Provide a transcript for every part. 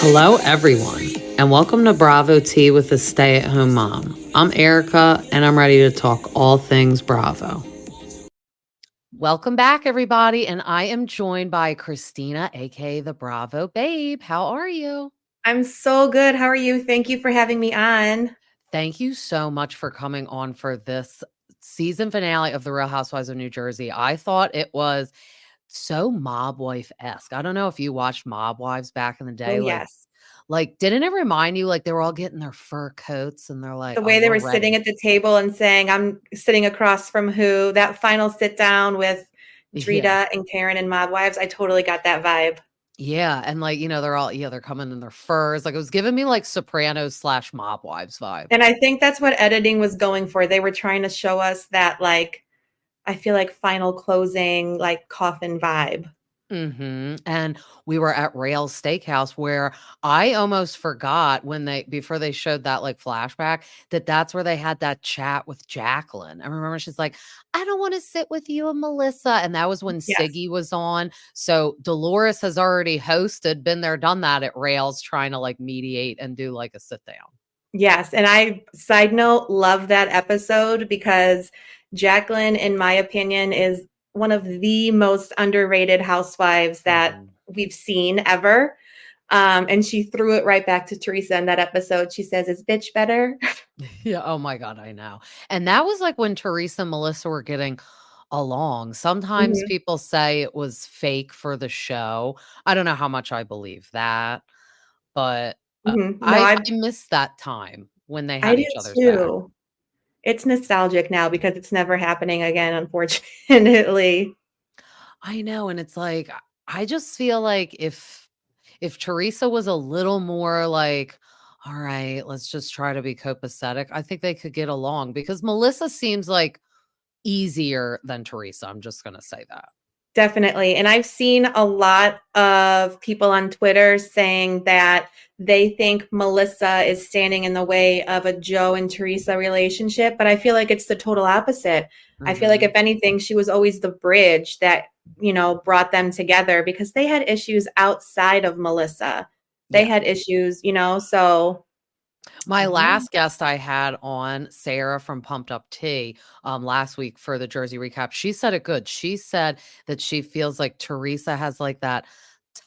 Hello, everyone, and welcome to Bravo Tea with a Stay at Home Mom. I'm Erica, and I'm ready to talk all things Bravo. Welcome back, everybody, and I am joined by Christina, aka the Bravo Babe. How are you? I'm so good. How are you? Thank you for having me on. Thank you so much for coming on for this season finale of The Real Housewives of New Jersey. I thought it was so mob wife-esque. I don't know if you watched Mob Wives back in the Oh, day, yes. like, didn't it remind you, like, they were all getting their fur coats and they're like, The "Oh, way they we're were sitting ready." at the table and saying, I'm sitting across from who, that final sit down with Yeah. Drita and Karen and Mob Wives, I totally got that vibe. Yeah, and, like, they're coming in their furs, like, it was giving me, like, Sopranos/Mob Wives vibe. And I think that's what editing was going for. They were trying to show us that, like, I feel like final closing, like coffin vibe. Mhm, and we were at Rail's Steakhouse where I almost forgot when before they showed that, like, flashback, that's where they had that chat with Jacqueline. I remember she's like, "I don't wanna sit with you and Melissa," and that was when Yes. Siggy was on. So Dolores has already hosted, been there, done that at Rail's trying to, like, mediate and do, like, a sit down. Yes, and I side note, love that episode because Jacqueline, in my opinion, is one of the most underrated housewives that Mhm. we've seen ever. And she threw it right back to Teresa in that episode. She says, "Is bitch better?" Yeah, oh my god, I know. And that was, like, when Teresa and Melissa were getting along. Sometimes Mhm, people say it was fake for the show. I don't know how much I believe that, but, mhm. No, I miss that time when they I had do each other's back. too. It's nostalgic now because it's never happening again, unfortunately. I know, and it's like, I just feel like if Teresa was a little more like, "All right, let's just try to be copacetic," I think they could get along because Melissa seems like easier than Teresa, I'm just gonna say that. Definitely, and I've seen a lot of people on Twitter saying that they think Melissa is standing in the way of a Joe and Teresa relationship, but I feel like it's the total opposite. I feel like if Mhm. anything, she was always the bridge that, brought them together because they had issues outside of Melissa. They Yeah. had issues, so My I don't know. last guest I had on, Sarah from Pumped Up Tea, last week for the Jersey recap, she said it good. She said that she feels like Teresa has like that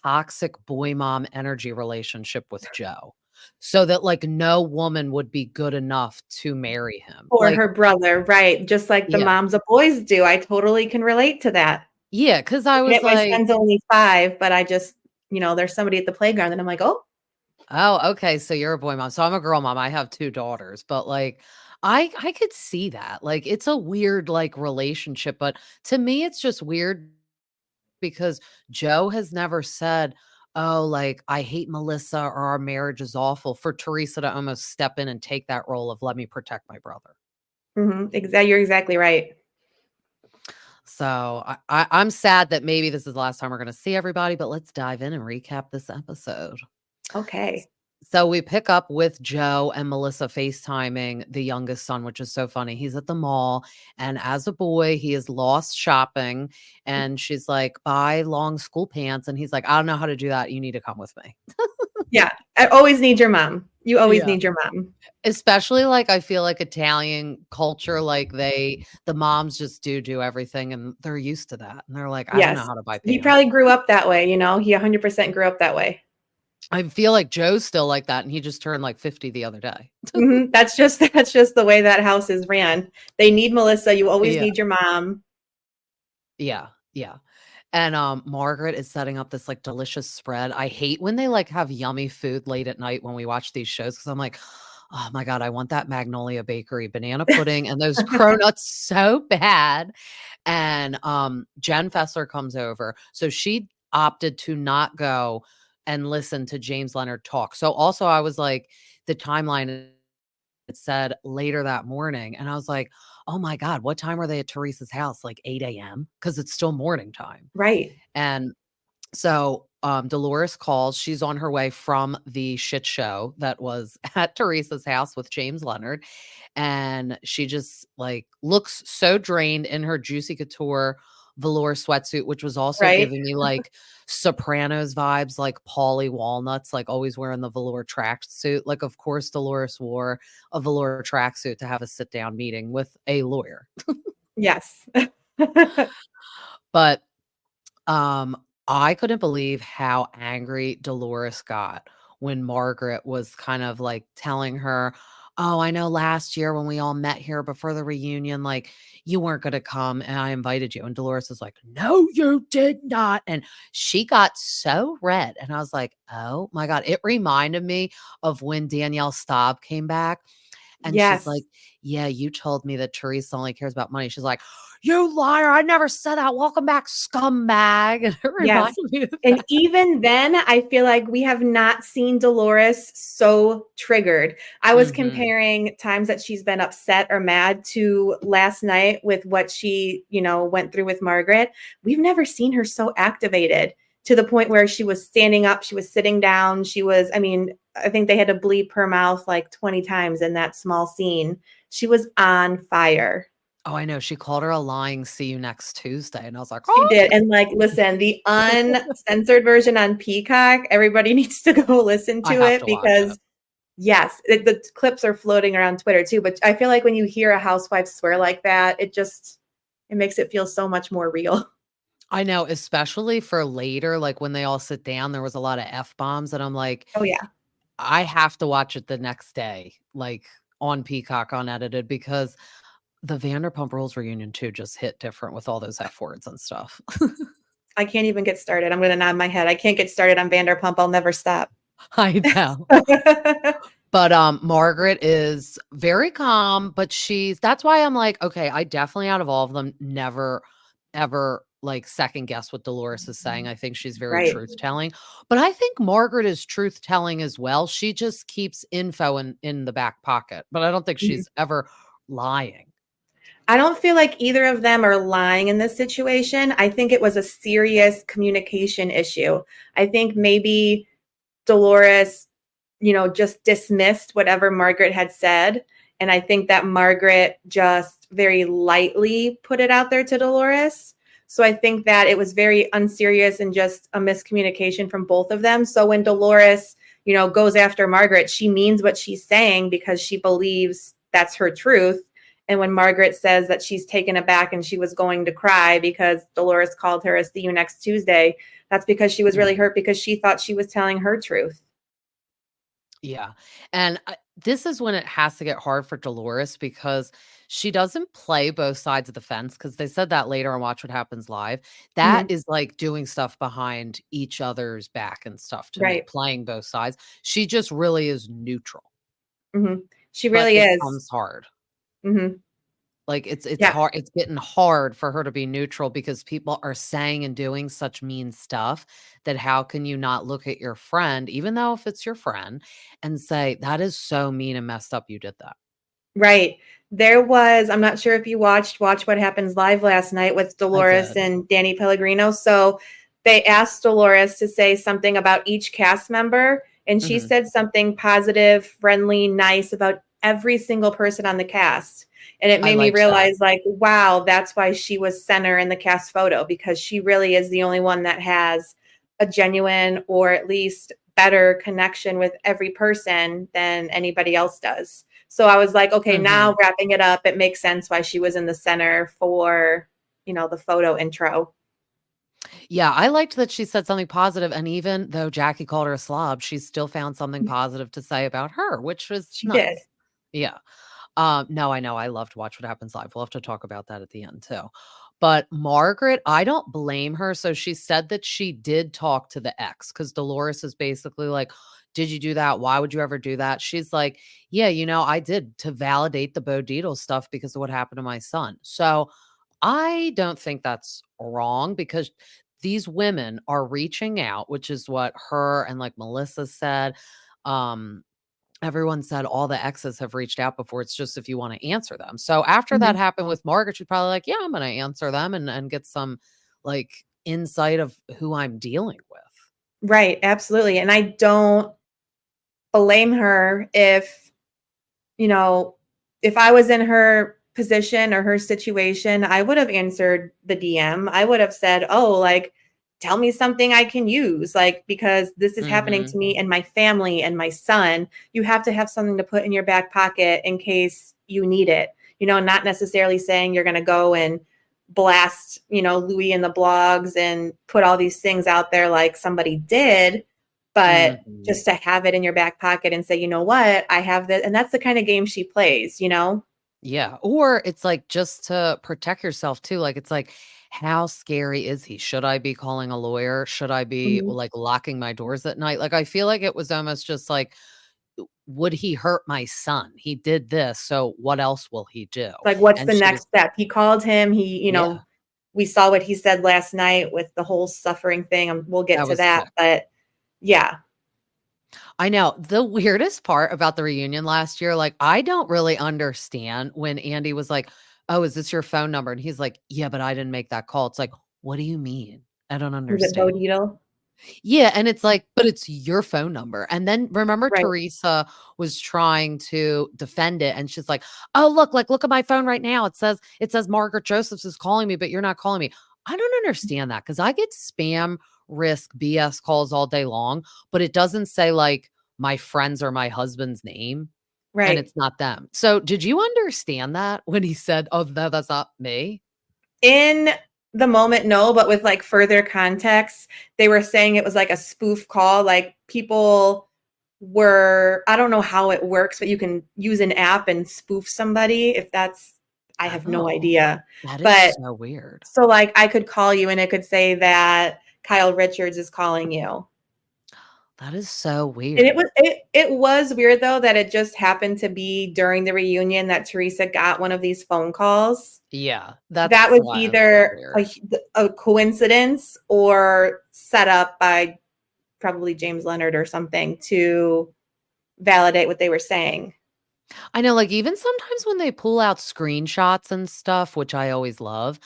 toxic boy mom energy relationship with Joe. So that like no woman would be good enough to marry him. For Like, her brother, right, just like the yeah. moms of boys do. I totally can relate to that. Yeah, because I was Admit my like, son's only 5, but I just there's somebody at the playground and I'm like, "Oh." oh, okay, so you're a boy mom. So I'm a girl mom. I have 2 daughters, but, like, I could see that. Like, it's a weird, like, relationship, but to me, it's just weird because Joe has never said, "Oh, like, I hate Melissa," or "Our marriage is awful," for Teresa to almost step in and take that role of, "Let me protect my brother." Mhm, you're exactly right. So, I'm sad that maybe this is the last time we're gonna see everybody, but let's dive in and recap this episode. Okay. So we pick up with Joe and Melissa FaceTiming the youngest son, which is so funny. He's at the mall, and as a boy, he is lost shopping. And she's like, buy long school pants. And he's like, I don't know how to do that. You need to come with me. Yeah, I always need your mom. You always Yeah. need your mom. Especially like I feel like Italian culture, like the moms just do everything and they're used to that. And they're like, I don't know Yes. how to buy He pants. probably grew up that way, he 100% grew up that way. I feel like Joe's still like that. And he just turned like 50 the other day. Mhm, that's just the way that house is ran. They need Melissa, you always Yeah. need your mom. Yeah. Yeah. And, Margaret is setting up this, like, delicious spread. I hate when they, like, have yummy food late at night when we watch these shows because 'cause I'm like, "Oh my god, I want that Magnolia Bakery banana pudding and those cronuts so bad." And, Jen Fessler comes over. So she opted to not go and listen to James Leonard talk. So also I was like, the timeline it said later that morning, and I was like, "Oh my god, what time are they at Teresa's house? Like 8 AM? Because it's still morning time." Right. And so, Dolores calls. She's on her way from the shit show that was at Teresa's house with James Leonard, and she just, like, looks so drained in her Juicy Couture velour sweatsuit, which was also Right? giving me, like, Sopranos vibes, like Paulie Walnuts, like, always wearing the velour tracksuit. Like, of course, Dolores wore a velour tracksuit to have a sit-down meeting with a lawyer. Yes. But I couldn't believe how angry Dolores got when Margaret was kind of like telling her, "Oh, I know last year when we all met here before the reunion, like you weren't going to come and I invited you." And Dolores is like, "No, you did not." And she got so red. And I was like, "Oh my God." It reminded me of when Danielle Staub came back and she's like, Yes. "Yeah, you told me that Teresa only cares about money." She's like, "You liar. I never said that. Welcome back, scumbag." And it Yes. reminded me of And that. even then, I feel like we have not seen Dolores so triggered. I was Mhm. comparing times that she's been upset or mad to last night with what she, went through with Margaret. We've never seen her so activated to the point where she was standing up, she was sitting down, I mean, I think they had to bleep her mouth like 20 times in that small scene. She was on fire. Oh, I know. She called her a lying "see you next Tuesday," and I was like, She "Oh." did, and, like, listen, the uncensored version on Peacock, everybody needs to go listen I to have it to watch it. because yes, the clips are floating around Twitter too, but I feel like when you hear a housewife swear like that, it makes it feel so much more real. I know, especially for later, like, when they all sit down, there was a lot of F-bombs, and I'm like, Oh, yeah. I have to watch it the next day, like, on Peacock unedited because the Vanderpump Rules reunion too just hit different with all those F words and stuff. I can't even get started. I'm gonna nod my head. I can't get started on Vanderpump. I'll never stop. I know. But, Margaret is very calm, but that's why I'm like, okay, I definitely out of all of them never ever like second guess what Dolores is saying. I think she's very Right. truth telling. But I think Margaret is truth telling as well. She just keeps info in the back pocket, but I don't think Mhm. she's ever lying. I don't feel like either of them are lying in this situation. I think it was a serious communication issue. I think maybe Dolores, just dismissed whatever Margaret had said. And I think that Margaret just very lightly put it out there to Dolores. So I think that it was very unserious and just a miscommunication from both of them. So when Dolores, goes after Margaret, she means what she's saying because she believes that's her truth. And when Margaret says that she's taken aback and she was going to cry because Dolores called her a "see you next Tuesday," that's because she was really Mhm. hurt because she thought she was telling her truth. Yeah. And this is when it has to get hard for Dolores because she doesn't play both sides of the fence because they said that later on Watch What Happens Live. That Mhm. is like doing stuff behind each other's back and stuff to me, Right. playing both sides. She just really is neutral, Mhm. She but really it is. comes hard. Mhm. Like it's Yeah. hard, it's getting hard for her to be neutral because people are saying and doing such mean stuff that how can you not look at your friend, even though if it's your friend, and say, "That is so mean and messed up you did that." Right. I'm not sure if you Watch What Happens Live last night with I Dolores did. and Danny Pellegrino. So they asked Dolores to say something about each cast member, and she Mhm. said something positive, friendly, nice about every single person on the cast. And it I made me liked that. realize, like, wow, that's why she was center in the cast photo because she really is the only one that has a genuine or at least better connection with every person than anybody else does. So I was like, okay, now Mhm. wrapping it up, it makes sense why she was in the center for, the photo intro. Yeah, I liked that she said something positive, and even though Jackie called her a slob, she still found something positive to say about her, which was She did. nice. Yeah. No, I know, I love to Watch What Happens Live. We'll have to talk about that at the end too. But Margaret, I don't blame her. So she said that she did talk to the ex because Dolores is basically like, "Did you do that? Why would you ever do that?" She's like, "Yeah, I did to validate the Bo Dietl stuff because of what happened to my son." So I don't think that's wrong because these women are reaching out, which is what her and like Melissa said. Um, Everyone said all the exes have reached out before. It's just if you want to answer them. So after that Mhm. happened with Margaret, she's probably like, "Yeah, I'm going to answer them and get some like insight of who I'm dealing with." Right, absolutely. And I don't blame her you know, if I was in her position or her situation, I would have answered the DM. I would have said, "Oh, like tell me something I can use, like because this is happening Mhm. to me and my family and my son. You have to have something to put in your back pocket in case you need it." Not necessarily saying you're going to go and blast, Louis in the blogs and put all these things out there like somebody did, but Mhm. just to have it in your back pocket and say, "You know what? I have this." And that's the kind of game she plays. Yeah, or it's, like, just to protect yourself too, like, it's like, how scary is he? Should I be calling a lawyer? Should I be, Mhm. like, locking my doors at night? Like, I feel like it was almost just like, would he hurt my son? He did this, so what else will he do? Like, what's And the she was next step? He called him. yeah, We saw what he said last night with the whole suffering thing. We'll get that to was that. quick. But yeah, I know. The weirdest part about the reunion last year, like, I don't really understand when Andy was like, "Oh, is this your phone number?" And he's like, "Yeah, but I didn't make that call." It's like, "What do you mean? I don't was it understand." Bo Dietl? Yeah, and it's like, "But it's your phone number." And then remember Right, Teresa was trying to defend it, and she's like, "Oh, look at my phone right now. It says Margaret Josephs is calling me, but you're not calling me." I don't understand that because I get spam risk BS calls all day long, but it doesn't say, like, my friends or my husband's name, and right. it's not them. So, did you understand that when he said, "Oh, no, that's not me?" In the moment, no, but with like further context, they were saying it was like a spoof call. Like people I don't know how it works, but you can use an app and spoof somebody if I have no Oh, idea. that is But so weird. so like I could call you and it could say that Kyle Richards is calling you. That is so And it weird. was it was weird though that it just happened to be during the reunion that Teresa got one of these phone calls. Yeah, That that's was why I was like, either weird. a coincidence or set up by probably James Leonard or something to validate what they were saying. I know, like, even sometimes when they pull out screenshots and stuff, which I always love,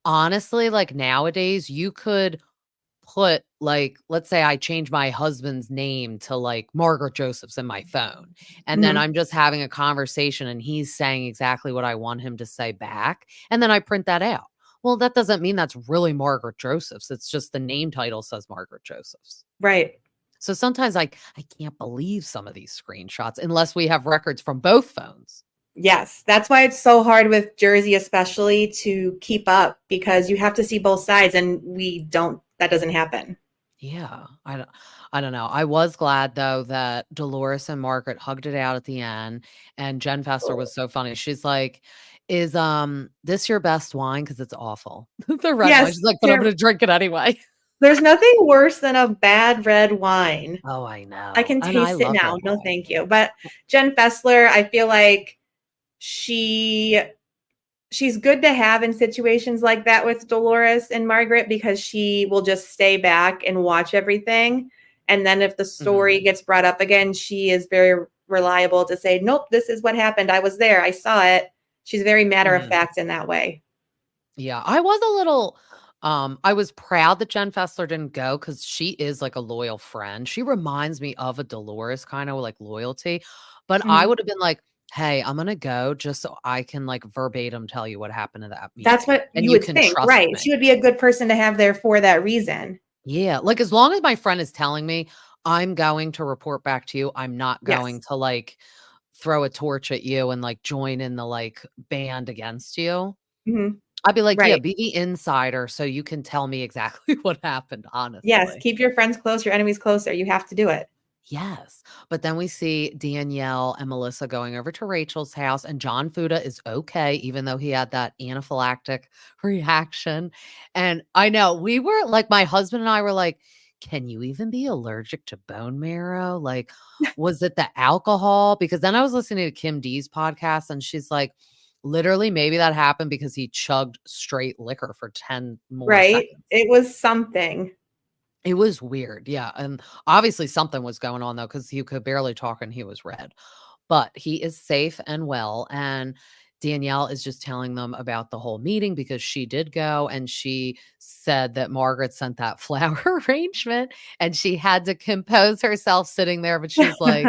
honestly, like, nowadays, you could put, like, let's say I change my husband's name to, like, Margaret Joseph's in my phone, and then Mhm. I'm just having a conversation and he's saying exactly what I want him to say back, and then I print that out. Well, that doesn't mean that's really Margaret Joseph's, it's just the name title says Margaret Joseph's. Right. So sometimes I can't believe some of these screenshots unless we have records from both phones. Yes, that's why it's so hard with Jersey especially to keep up because you have to see both sides and that doesn't happen. Yeah, I don't know. I was glad though that Dolores and Margaret hugged it out at the end, and Jen Fessler was so funny. She's like, "Is, this your best wine? Because it's awful." The red wine. Yes, She's like, "But I'm there gonna drink it anyway." there's nothing worse than a bad red wine. Oh, I I know, can and I taste it love now. red No, wine. thank you. But Jen Fessler, I feel like she she's good to have in situations like that with Dolores and Margaret because she will just stay back and watch everything. And then if the story Mhm, gets brought up again, she is very reliable to say, "Nope, this is what happened. I was there. I saw it." She's very matter of mhm. fact in that way. Yeah, I was a little I was proud that Jen Fessler didn't go because she is like a loyal friend. She reminds me of a Dolores kind of like loyalty, but I Mhm. would have been like, "Hey, I'm gonna go just so I can like verbatim tell you what happened in that That's meeting, what and you you would can think, trust right? me." She would be a good person to have there for that reason. Yeah, like as long as my friend is telling me, I'm going to report back to you. I'm not going Yes. to like throw a torch at you and like join in the like band against you. Mhm. I'd be like, "Yeah, Right. be the insider so you can tell me exactly what happened, Yes. honestly." Keep your friends close, your enemies closer. You have to do it. Yes, but then we see Danielle and Melissa going over to Rachel's house, and John Fuda is okay, even though he had that anaphylactic reaction, and I know, we were like my husband and I were like, "Can you even be allergic to bone marrow? Like, was it the alcohol?" Because then I was listening to Kim D's podcast, and she's like, "Literally, maybe that happened because he chugged straight liquor for 10 more Right? seconds." It was something. It was weird, yeah, and obviously something was going on though, because he could barely talk and he was red. But he is safe and well, and Danielle is just telling them about the whole meeting because she did go, and she said that Margaret sent that flower arrangement, and she had to compose herself sitting there, but she's like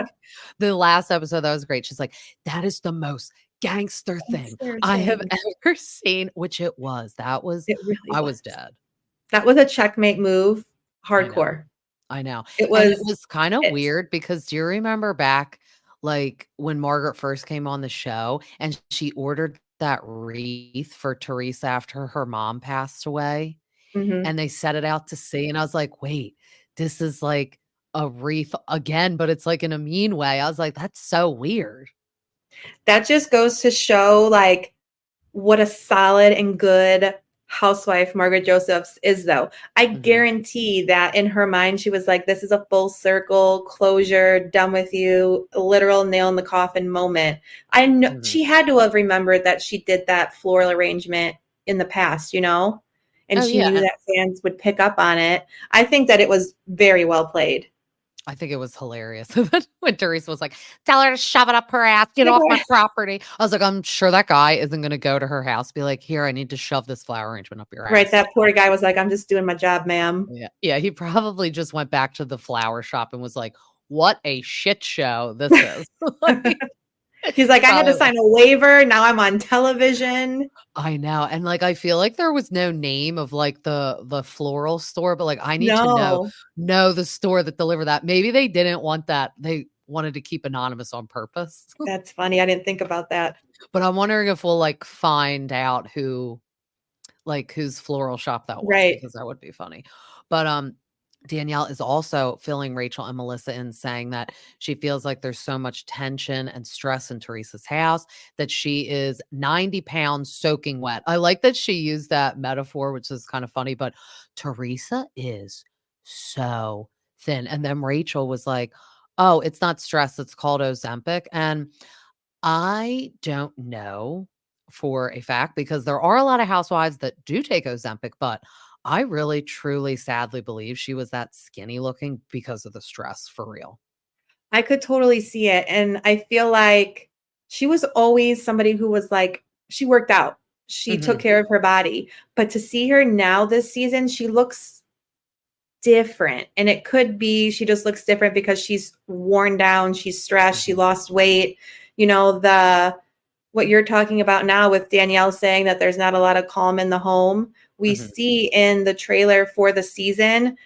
the last episode, that was great. She's like, "That is the most gangster thing Gangster I have thing. ever seen, which it was. That was It really I was. was dead. That was a checkmate move, I know. hardcore. I know, It and it was was kinda it. weird because do you remember back, like, when Margaret first came on the show and she ordered that wreath for Teresa after her mom passed away, Mhm. and they set it out to sea, and I was like, "Wait, this is like a wreath again, but it's, like, in a mean way." I was like, "That's so weird." That just goes to show, like, what a solid and good housewife Margaret Josephs is, though. I Mhm, guarantee that in her mind, she was like, this is a full circle, closure, done with you, literal nail in the coffin moment. I know mhm. she had to have remembered that she did that floral arrangement in the past, and Oh, she yeah, knew and that fans would pick up on it. I think that it was very well played. I think it was hilarious when Teresa was like, "Tell her to shove it up her ass, get off my property." I was like, "I'm sure that guy isn't gonna go to her house, be like, 'Here, I need to shove this flower arrangement up your Right, ass.'" that poor guy was like, I'm just doing my job, ma'am. Yeah, yeah, he probably just went back to the flower shop and was like, "What a shit show this is." Like, He's he like, I had to probably sign a waiver. Now I'm on television. I know, and, like, I feel like there was no name of, like, the floral store, but, like, I need to No, know the store that delivered that. Maybe they didn't want that they wanted to keep anonymous on purpose. that's funny. I didn't think about that. But I'm wondering if we'll, like, find out who like, whose floral shop that was Right. because that would be funny. But, Danielle is also filling Rachel and Melissa in saying that she feels like there's so much tension and stress in Teresa's house that she is 90 pounds soaking wet. I like that she used that metaphor, which is kind of funny, but Teresa is so thin. And then Rachel was like, "Oh, it's not stress, it's called Ozempic." And I don't know for a fact because there are a lot of housewives that do take Ozempic, but I really, truly, sadly believe she was that skinny looking because of the stress for real. I could totally see it. And I feel like she was always somebody who was like, she worked out, she took Mhm, care of her body. But to see her now this season, she looks different. And it could be she just looks different because she's worn down, she's stressed, she mhm, lost weight. The what you're talking about now with Danielle saying that there's not a lot of calm in the home. We mhm. see in the trailer for the season,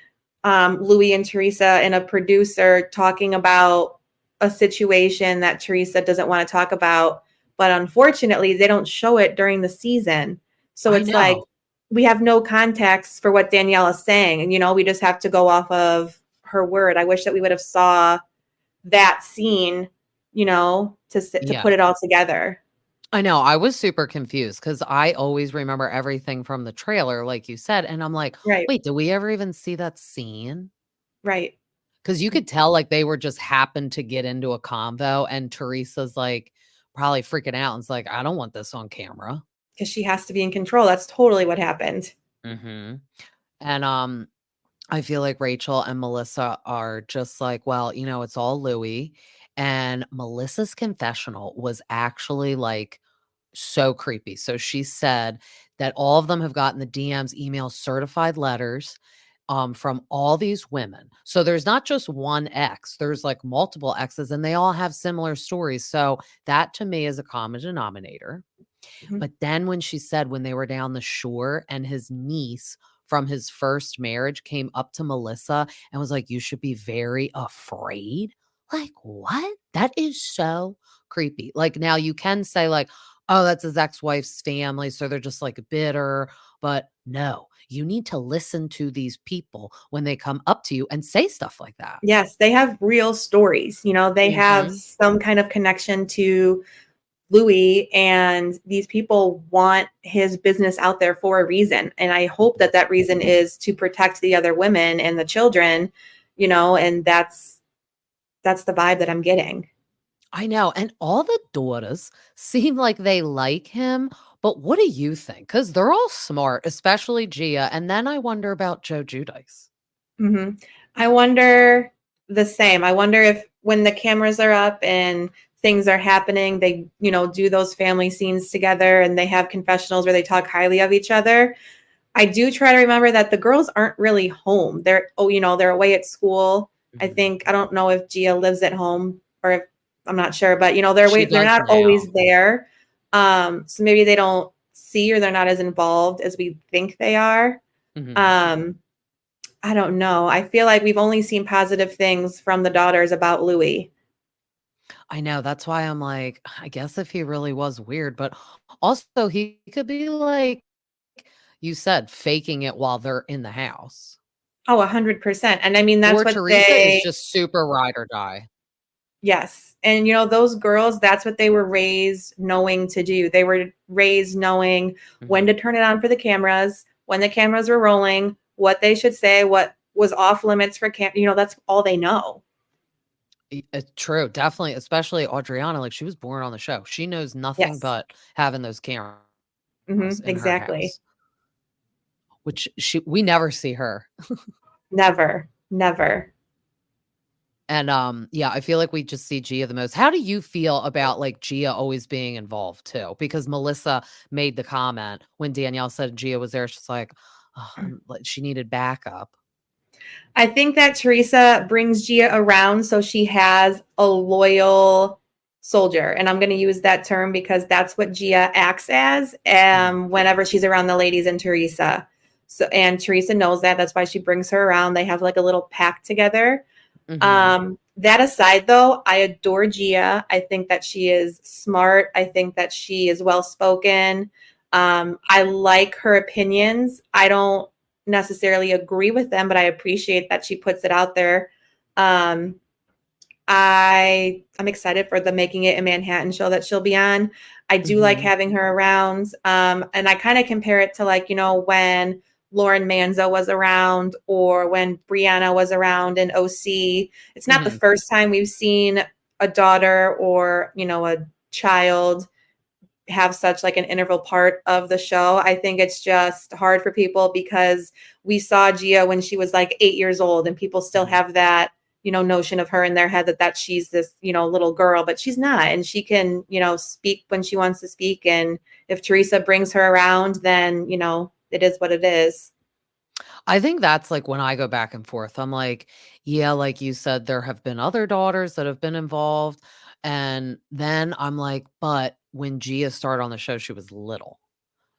Louis and Teresa and a producer talking about a situation that Teresa doesn't want to talk about. But unfortunately, they don't show it during the season. So I it's like know. we have no context for what Danielle is saying. And, we just have to go off of her word. I wish that we would have saw that scene, to Yeah. put it all together. I know, I was super confused because I always remember everything from the trailer, like you said, and I'm like, Right. "Wait, did we ever even see that scene?" Right. Because you could tell, like, they were just happened to get into a convo, and Teresa's, like, probably freaking out and's like, "I don't want this on camera." Because she has to be in control. That's totally what happened. Mhm. And, I feel like Rachel and Melissa are just like, "Well, it's all Louis." And Melissa's confessional was actually, like, so creepy. So she said that all of them have gotten the DMs, emails, certified letters from all these women. So there's not just one ex, there's like multiple exes, and they all have similar stories. So that to me is a common denominator. Mhm. But then when she said when they were down the shore and his niece from his first marriage came up to Melissa and was like, "You should be very afraid." Like, what? That is so creepy. Like, now you can say, like, "Oh, that's his ex-wife's family, so they're just like bitter." But no, you need to listen to these people when they come up to you and say stuff like that. Yes, they have real stories. They have Mhm. some kind of connection to Louis, and these people want his business out there for a reason. And I hope Mhm. that that reason is to protect the other women and the children, and that's the vibe that I'm getting. I know, and all the daughters seem like they like him, but what do you think? Because 'Cause they're all smart, especially Gia, and then I wonder about Joe Giudice. Mhm. I wonder the same. I wonder if when the cameras are up and things are happening, they, do those family scenes together and they have confessionals where they talk highly of each other. I do try to remember that the girls aren't really home. They're away at school. Mhm. I don't know if Gia lives at home or if I'm not sure, but they're She away, they're does not now. always there. So maybe they don't see, or they're not as involved as we think they are. Mhm. Um, I don't know. I feel like we've only seen positive things from the daughters about Louis. I know, that's why I'm like, I guess if he really was weird, but also he could be like you said, faking it while they're in the house. Oh, 100%. And I mean, that's Or what Teresa is they, just super ride or die. yes. And those girls, that's what they were raised knowing to do. They were raised knowing when Mhm. to turn it on for the cameras, when the cameras were rolling, what they should say, what was off limits for that's all they know. True, definitely, especially Adriana, like, she was born on the show. She knows nothing Yes. but having those cameras in her Exactly. house, which we never see her. Never. Never. And, yeah, I feel like we just see Gia the most. How do you feel about, like, Gia always being involved too? Because Melissa made the comment when Danielle said Gia was there, she's like, "Oh, I'm like," she needed backup. I think that Teresa brings Gia around so she has a loyal soldier. And I'm going to use that term because that's what Gia acts as Mhm, whenever she's around the ladies and Teresa. So, and Teresa knows that. That's why she brings her around. They have like a little pact together. mhm, That aside, though, I adore Gia. I think that she is smart. I think that she is well spoken. I like her opinions. I don't necessarily agree with them, but I appreciate that she puts it out there. Um, I'm excited for the Making It in Manhattan show that she'll be on. I do like mhm, having her around. And I kind of compare it to like, when Lauren Manzo was around or when Brianna was around in OC. It's not the mhm. first time we've seen a daughter or, a child have such like an integral part of the show. I think it's just hard for people because we saw Gia when she was like 8 years old, and people still Mhm. have that, notion of her in their head that she's this, little girl, but she's not. And she can, speak when she wants to speak. And if Teresa brings her around, then, it is what it is. I think that's, like, when I go back and forth, I'm like, yeah, like you said, there have been other daughters that have been involved, and then I'm like, but when Gia started on the show, she was little.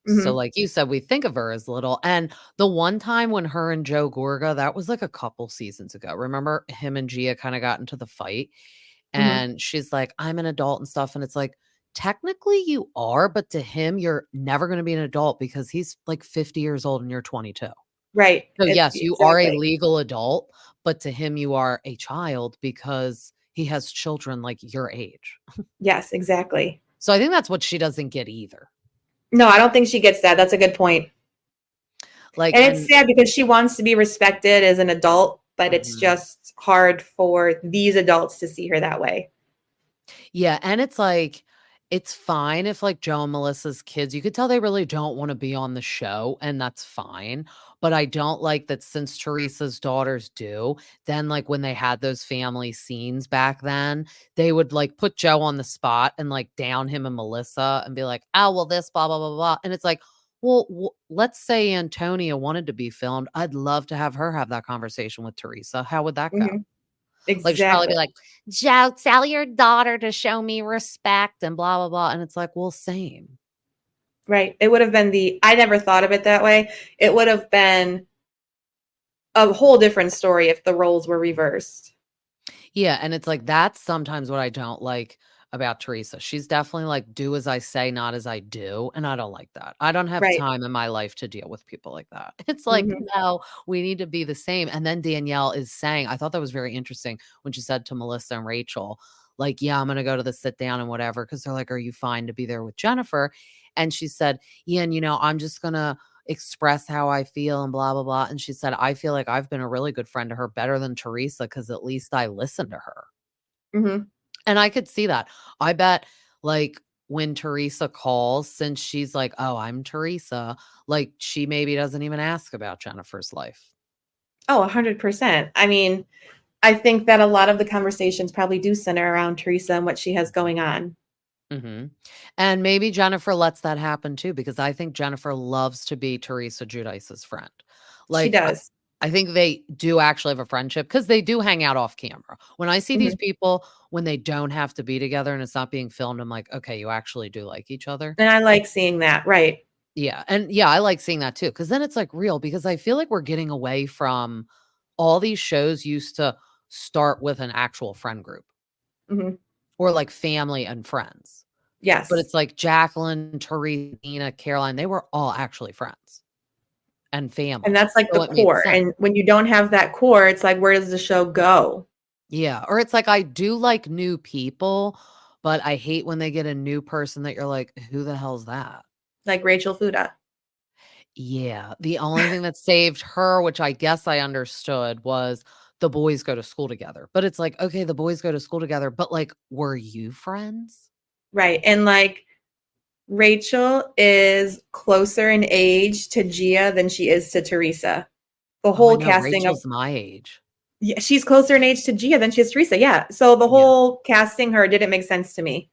So, Hmm. like you said, we think of her as little, and the one time when her and Joe Gorga, that was, like, a couple seasons ago. Remember him and Gia kinda got into the fight, Hmm. and she's like, "I'm an adult and stuff," and it's like, technically you are, but to him, you're never gonna be an adult because he's, like, 50 years old and you're 22. Right. So, yes, you are a Exactly. legal adult, but to him, you are a child because he has children like your age. Yes, exactly. So, I think that's what she doesn't get either. No, I don't think she gets that. That's a good point. Like, And it's and sad because she wants to be respected as an adult, but it's mhm. just hard for these adults to see her that way. Yeah, and it's like, it's fine if, like, Joe and Melissa's kids you could tell they really don't wanna be on the show, and that's fine, but I don't like that since Teresa's daughters do, then, like, when they had those family scenes back then, they would, like, put Joe on the spot and, like, down him and Melissa and be like, "Oh, well, this blah, blah, blah, blah," and it's like, well, let's say Antonia wanted to be filmed, I'd love to have her have that conversation with Teresa. How would that go? Mhm. Like, she'd probably Exactly. be like, "Joe, tell your daughter to show me respect and blah, blah, blah," and it's like, well, same. Right. It would have been I never thought of it that way. It would have been a whole different story if the roles were reversed. Yeah, and it's like, that's sometimes what I don't like about Teresa. She's definitely like, "Do as I say, not as I do," and I don't like that. I don't have Right. time in my life to deal with people like that. It's like, Mhm. "No, we need to be the same," and then Danielle is saying I thought that was very interesting when she said to Melissa and Rachel, like, "Yeah, I'm gonna go to the sit down and whatever," because 'cause they're like, "Are you fine to be there with Jennifer?" And she said, "Yeah, and, I'm just gonna express how I feel and blah, blah, blah." And she said, "I feel like I've been a really good friend to her, better than Teresa, because at least I listen to her." Mhm. And I could see that. I bet, like, when Teresa calls, since she's like, "Oh, I'm Teresa," like, she maybe doesn't even ask about Jennifer's life. Oh, 100%. I mean, I think that a lot of the conversations probably do center around Teresa and what she has Mhm. going on. Mhm. And maybe Jennifer lets that happen too, because I think Jennifer loves to be Teresa Giudice's friend. She Like, does. I think they do actually have a friendship because they do hang out off camera. When I see these Mhm. people, when they don't have to be together and it's not being filmed, I'm like, "Okay, you actually do like each other." And I like seeing that, right. Yeah, and yeah, I like seeing that too because then it's, like, real because I feel like we're getting away from all these shows used to start with an actual friend group Mhm. or, like, family and friends. But Yes. it's like Jacqueline, Teresa, Caroline, they were all actually friends and And family, that's like so the it made core, sense. and when you don't have that core, it's like, where does the show go? Yeah, or it's like I do like new people, but I hate when they get a new person that you're like, "Who the hell's that?" Like Rachel Fuda. Yeah, the only thing that saved her, which I guess I understood, was the boys go to school together, but it's like, "Okay, the boys go to school together, but, like, were you friends?" Right, and, like, Rachel is closer in age to Gia than she is to Teresa. The Oh, I whole know, casting of Rachel's my age. Yeah, she's closer in age to Gia than she is Teresa, yeah, so the Yeah. whole casting her didn't make sense to me.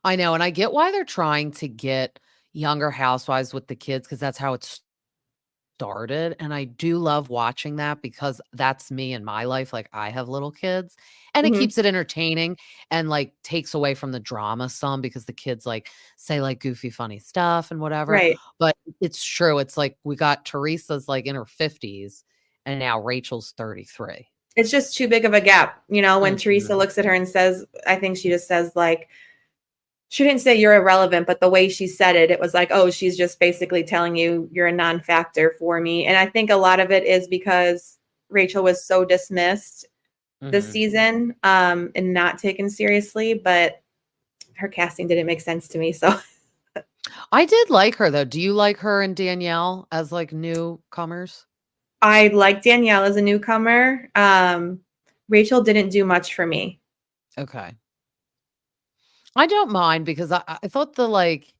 I know, and I get why they're trying to get younger housewives with the kids because that's how it started, and I do love watching that because that's me in my life, like, I have little kids, and it Mhm, keeps it entertaining and, like, takes away from the drama some because the kids, like, say, like, goofy, funny stuff and whatever, right. but it's true, it's like we got Teresa's, like, in her 50s, and now Rachel's 33. It's just too big of a gap, when Teresa Mhm. looks at her and says I think she just says, like she didn't say you're irrelevant, but the way she said it, it was like, "Oh, she's just basically telling you you're a non-factor for me," and I think a lot of it is because Rachel was so dismissed this Mhm. season, and not taken seriously, but her casting didn't make sense to me, so I did like her, though. Do you like her and Danielle as, like, newcomers? I like Danielle as a newcomer. Rachel didn't do much for me. Okay. I don't mind because I thought the, like,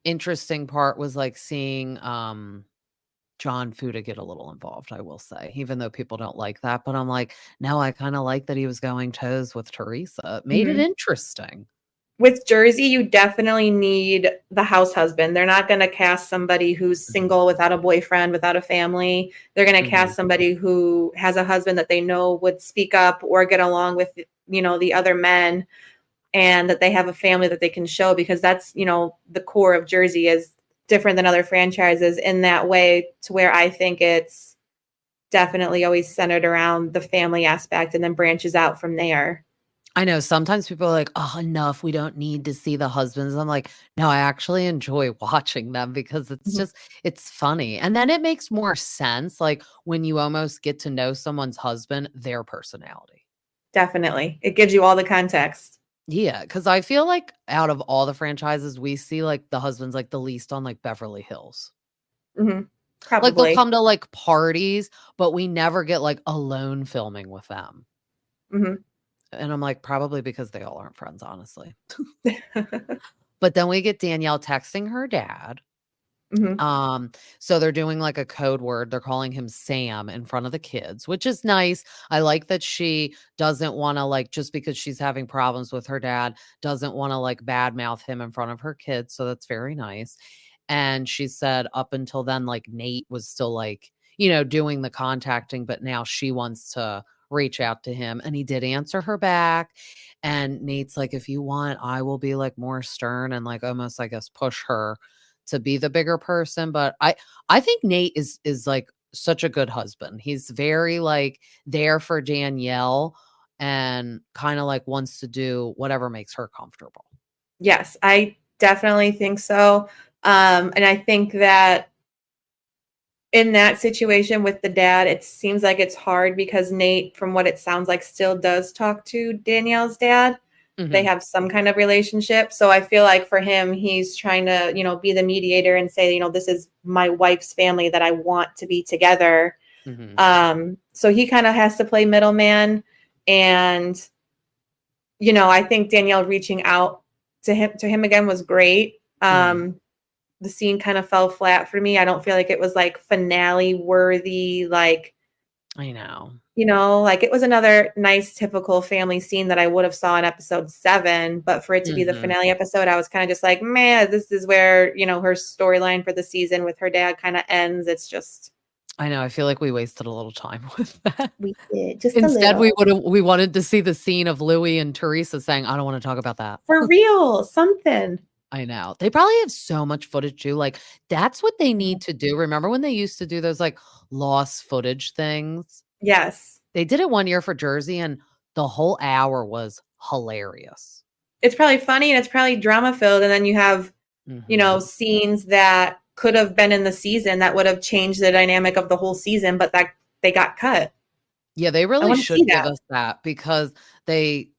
interesting part was, like, seeing, John Fuda get a little involved, I will say, even though people don't like that, but I'm like, "No, I kinda like that he was going toes with Teresa." It made it Mhm. interesting. With Jersey, you definitely need the house husband. They're not gonna cast somebody who's Mhm, single without a boyfriend, without a family. They're gonna mhm. cast somebody who has a husband that they know would speak up or get along with, the other men, and that they have a family that they can show because that's, the core of Jersey is different than other franchises in that way to where I think it's definitely always centered around the family aspect and then branches out from there. I know sometimes people are like, "Oh, enough, we don't need to see the husbands." I'm like, "No, I actually enjoy watching them because it's Mhm. just it's funny." And then it makes more sense, like, when you almost get to know someone's husband, their personality. Definitely. It gives you all the context. Yeah, because I feel like out of all the franchises, we see, like, the husbands, like, the least on, like, Beverly Hills. Mhm. Like, they'll Probably. come to, like, parties, but we never get, like, alone filming with them. Mhm. And I'm like, probably because they all aren't friends, honestly. But then we get Danielle texting her dad. Mhm. Um, so they're doing like a code word. They're calling him Sam in front of the kids, which is nice. I like that she doesn't want to like just because she's having problems with her dad, doesn't want to like badmouth him in front of her kids. So that's very nice. And she said up until then, like Nate was still like, doing the contacting, but now she wants to reach out to him. And he did answer her back. And Nate's like, if you want, I will be like more stern and like almost, I guess, push her to be the bigger person, but I think Nate is like such a good husband. He's very like there for Danielle and kind of like wants to do whatever makes her comfortable. Yes, I definitely think so. And I think that in that situation with the dad, it seems like it's hard because Nate, from what it sounds like, still does talk to Danielle's dad. They Mhm. have some kind of relationship. So I feel like for him, he's trying to, be the mediator and say, this is my wife's family that I want to be together. Mhm. So he kind of has to play middleman. And, I think Danielle reaching out to him again was great. Mhm. The scene kind of fell flat for me. I don't feel like it was like finale worthy, like, I know. like it was another nice typical family scene that I would have saw in episode 7, but for it to be the Mhm. finale episode, I was kind of just like, man, this is where, her storyline for the season with her dad kind of ends. It's just I know, I feel like we wasted a little time with that. We did just a Instead, little. we wanted to see the scene of Louis and Teresa saying, "I don't wanna talk about that." For real, something. I know. They probably have so much footage too, like, that's what they need to do. Remember when they used to do those, like, lost footage things? Yes. They did it one year for Jersey, and the whole hour was hilarious. It's probably funny and it's probably drama filled, and then you have, Mhm. scenes that could have been in the season that would have changed the dynamic of the whole season, but that they got cut. Yeah, they I really wanna see should give that. us that because they,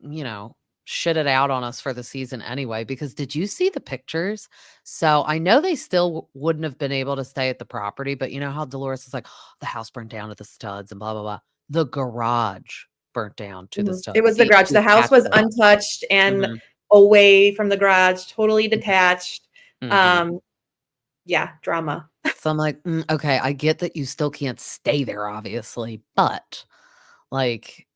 shit it out on us for the season anyway, because did you see the pictures? So, I know they still wouldn't have been able to stay at the property, but you know how Dolores is like, "The house burnt down to the studs and blah, blah, blah." The garage burnt down to the Mhm. It studs. was the garage. She The house attached was it. untouched and Mhm, away from the garage, totally mhm, detached. mhm. Um, yeah, drama. So I'm like, okay, I get that you still can't stay there, obviously, but like,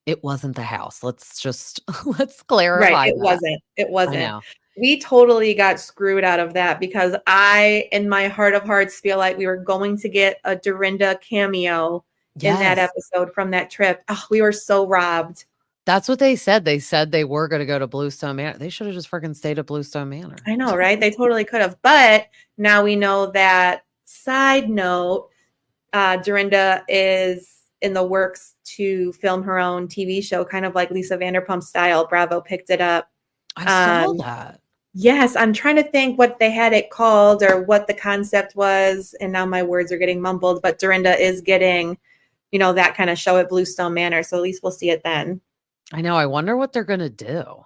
it wasn't the house. Let's just let's Right, clarify it that. wasn't, it I wasn't. know. We totally got screwed out of that because I, in my heart of hearts, feel like we were going to get a Dorinda cameo in that Yes, episode from that trip. Oh, we were so robbed. that's what they said. They said they were gonna go to Bluestone Manor. They should have just freaking stayed at Bluestone Manor. I know, right? They totally could have. But now we know that, side note, Dorinda is in the works to film her own TV show, kind of like Lisa Vanderpump style. Bravo picked it up. I saw Um, that. yes, I'm trying to think what they had it called or what the concept was. And now my words are getting mumbled, but Dorinda is getting, that kind of show at Bluestone Manor. So at least we'll see it then. I know, I wonder what they're gonna do.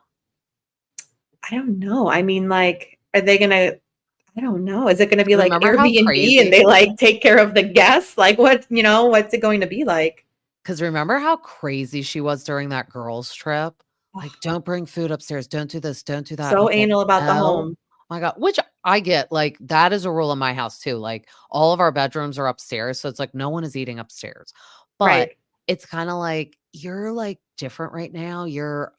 I don't know. I mean, like, are they going to, I don't know. Is it going to be 'Cause like remember how Airbnb and crazy they like take care of the guests? Like what's it going to be like? 'Cause remember how crazy she was during that girls' trip? Like, Oh, "Don't bring food upstairs, don't do this, don't do that," and so it's like, anal about the "Oh home. my god," which I get, like, that is a rule in my house too, like, all of our bedrooms are upstairs, so it's like no one is eating upstairs, but Right. it's kinda like, you're, like, different right now, you're,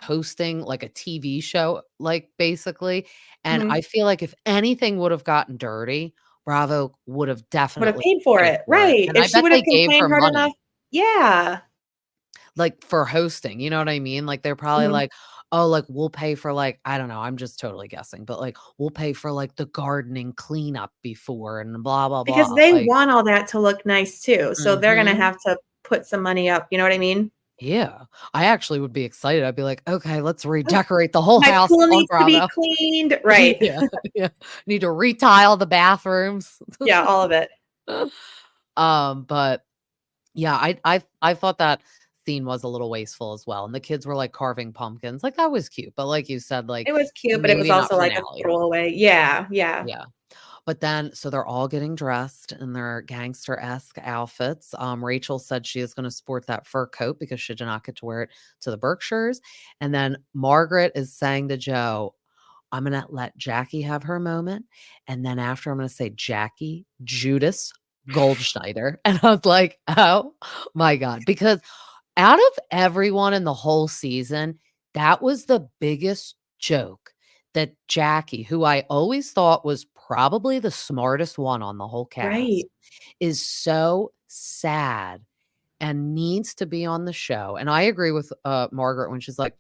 hosting, like, a TV show, like, basically, and Mhm. I feel like if anything would have gotten dirty, Bravo would have Would have definitely paid for paid it. for it, Right. and If I she bet would they have gave complained her hard enough. money. Yeah. Like, for hosting, you know what I mean? Like, they're probably Mhm. like, "Oh, like, we'll pay for, like" I don't know, I'm just totally guessing, but, like, "We'll pay for, like, the gardening cleanup before and blah, blah, Because blah." they Like want all that to look nice too. So they're gonna mhm. have to put some money up, you know what I mean? Yeah. I actually would be excited. I'd be like, "Okay, let's "Oh, redecorate the whole my house pool on needs to be Bravo." cleaned." Right. Yeah, yeah. Need to retile the bathrooms. Yeah, all of it. But yeah, I thought that scene was a little wasteful as well, and the kids were, like, carving pumpkins, like, that was cute, but like you said, like, It was cute, but it was maybe not also like a finale. throwaway. Yeah, yeah. Yeah. But then so they're all getting dressed in their gangster-esque outfits. Rachel said she is gonna sport that fur coat because she did not get to wear it to the Berkshires, and then Margaret is saying to Joe, "I'm gonna let Jackie have her moment, and then after I'm gonna say, 'Jackie, Judas Goldschneider,'" and I was like, "Oh my god," because out of everyone in the whole season, that was the biggest joke that Jackie, who I always thought was probably the smartest one on the whole cast, Right. is so sad and needs to be on the show, and I agree with, Margaret when she's like,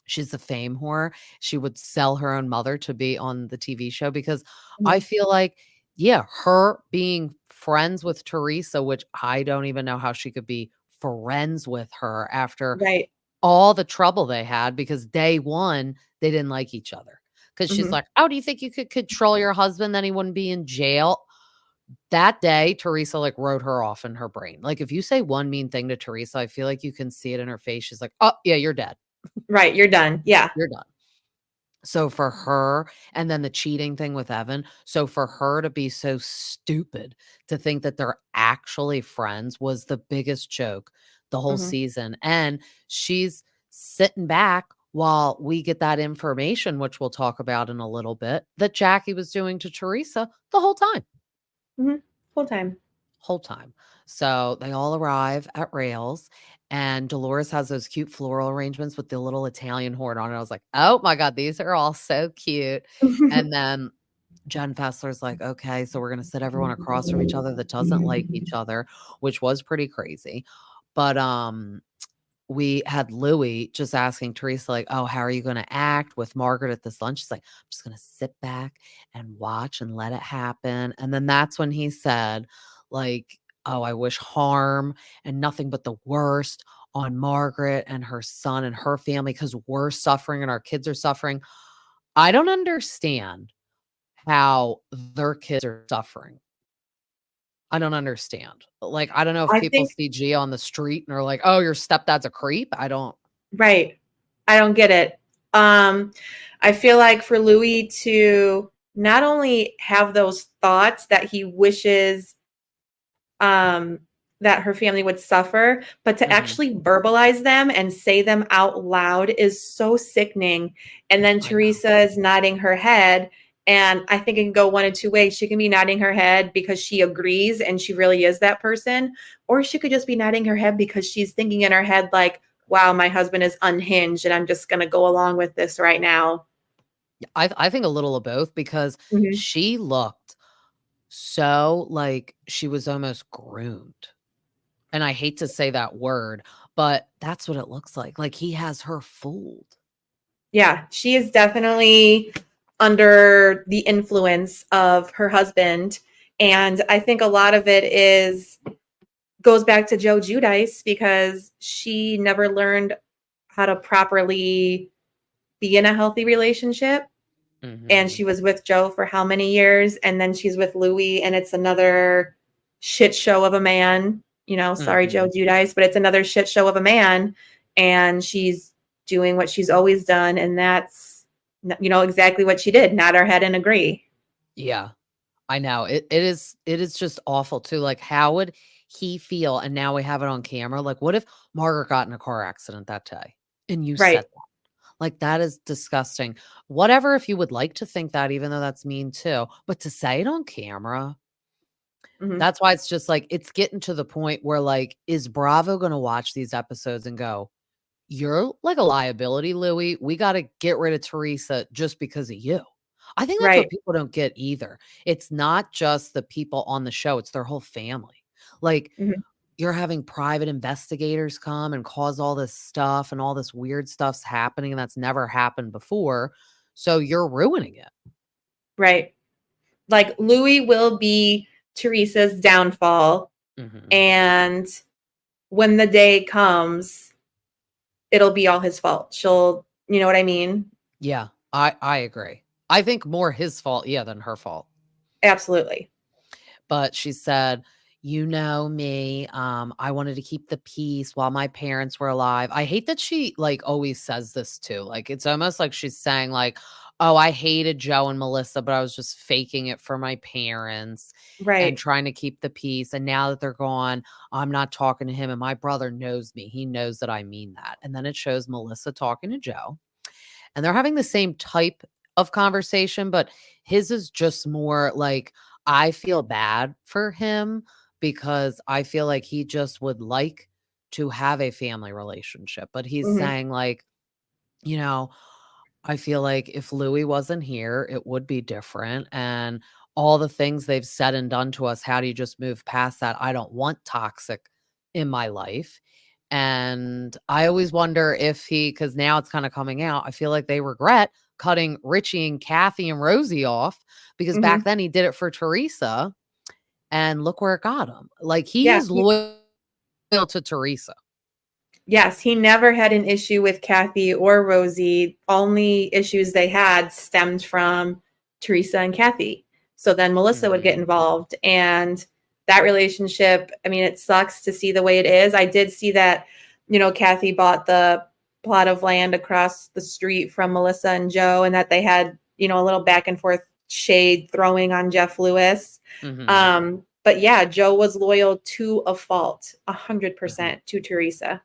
she's a fame whore. She would sell her own mother to be on the TV show because I Mhm. feel like, yeah, her being friends with Teresa, which I don't even know how she could be friends with her after Right. all the trouble they had because day 1, they didn't like each other. Because she's Mhm. like, "Oh, do you think you could control your husband, then he wouldn't be in jail?" That day, Teresa, like, wrote her off in her brain. Like, if you say one mean thing to Teresa, I feel like you can see it in her face. She's like, "Oh, yeah, you're dead. Right, you're done. Yeah. You're done." So for her and then the cheating thing with Evan, so for her to be so stupid to think that they're actually friends was the biggest joke the whole Mhm. season, and she's sitting back while we get that information, which we'll talk about in a little bit, that Jackie was doing to Teresa the Mhm. Full time. whole time. So they all arrive at Rails, and Dolores has those cute floral arrangements with the little Italian horn on it. I was like, "Oh my god, these are all so cute." And then Jen Fessler's like, "Okay, so we're gonna sit everyone across from each other that doesn't like each other," which was pretty crazy. But, we had Louis just asking Teresa, like, "Oh, how are you gonna act with Margaret at this lunch?" She's like, "I'm just gonna sit back and watch and let it happen." And then that's when he said, like, "Oh, I wish harm and nothing but the worst on Margaret and her son and her family because we're suffering and our kids are suffering." I don't understand how their kids are suffering. I don't understand. Like, I don't know if I people think see Gia on the street and are like, "Oh, your stepdad's a creep." I don't. right. I don't get it. I feel like for Louis to not only have those thoughts that he wishes um, that her family would suffer, but to Mhm. actually verbalize them and say them out loud is so sickening. And then I know. Teresa is nodding her head. And I think it can go one of two ways. She can be nodding her head because she agrees and she really is that person, or she could just be nodding her head because she's thinking in her head, like, wow, my husband is unhinged and I'm just going to go along with this right now. I think a little of both because Mhm. she looked so like she was almost groomed. And I hate to say that word, but that's what it looks like. Like he has her fooled. Yeah, she is definitely under the influence of her husband. And I think a lot of it is goes back to Joe Judice because she never learned how to properly be in a healthy relationship. And Mhm. she was with Joe for how many years? And then she's with Louis, and it's another shit show of a man. You know, sorry, Joe Mhm. Judice, but it's another shit show of a man. And she's doing what she's always done. And that's, exactly what she did, nod her head and agree. Yeah. I know. It is just awful too. Like how would he feel? And now we have it on camera. Like what if Margaret got in a car accident that day and you Right. said that? Like that is disgusting. Whatever if you would like to think that even though that's mean too, but to say it on camera, Hmm. that's why it's just like it's getting to the point where like is Bravo going to watch these episodes and go, "You're like a liability, Louis. We got to get rid of Teresa just because of you." I think that's what Right. people don't get either. It's not just the people on the show, it's their whole family. Like, Hmm. you're having private investigators come and cause all this stuff, and all this weird stuff's happening, and that's never happened before. So you're ruining it. Right. Like Louis will be Teresa's downfall. Mhm. And when the day comes, it'll be all his fault. You know what I mean? Yeah, I agree. I think more his fault, yeah, than her fault. Absolutely. But she said, "You know me, I wanted to keep the peace while my parents were alive." I hate that she, like, always says this too, like, it's almost like she's saying, like, "Oh, I hated Joe and Melissa, but I was just faking it for my parents and Right. trying to keep the peace, and now that they're gone, I'm not talking to him, and my brother knows me, he knows that I mean that." And then it shows Melissa talking to Joe, and they're having the same type of conversation, but his is just more like, I feel bad for him because I feel like he just would like to have a family relationship. But he's Mhm. saying, like, you know, I feel like if Louis wasn't here, it would be different. And all the things they've said and done to us, how do you just move past that? I don't want toxic in my life. And I always wonder if because now it's kind of coming out, I feel like they regret cutting Richie and Kathy and Rosie off because back Mhm. then he did it for Teresa and look where it got him. Like he Yeah. is loyal to Teresa. Yes, he never had an issue with Kathy or Rosie. Only issues they had stemmed from Teresa and Kathy. So then Melissa would get Mhm. involved. And that relationship, I mean, it sucks to see the way it is. I did see that, Kathy bought the plot of land across the street from Melissa and Joe, and that they had, a little back and forth shade throwing on Jeff Lewis. Mhm. But yeah, Joe was loyal to a fault, Mhm. 100% to Teresa.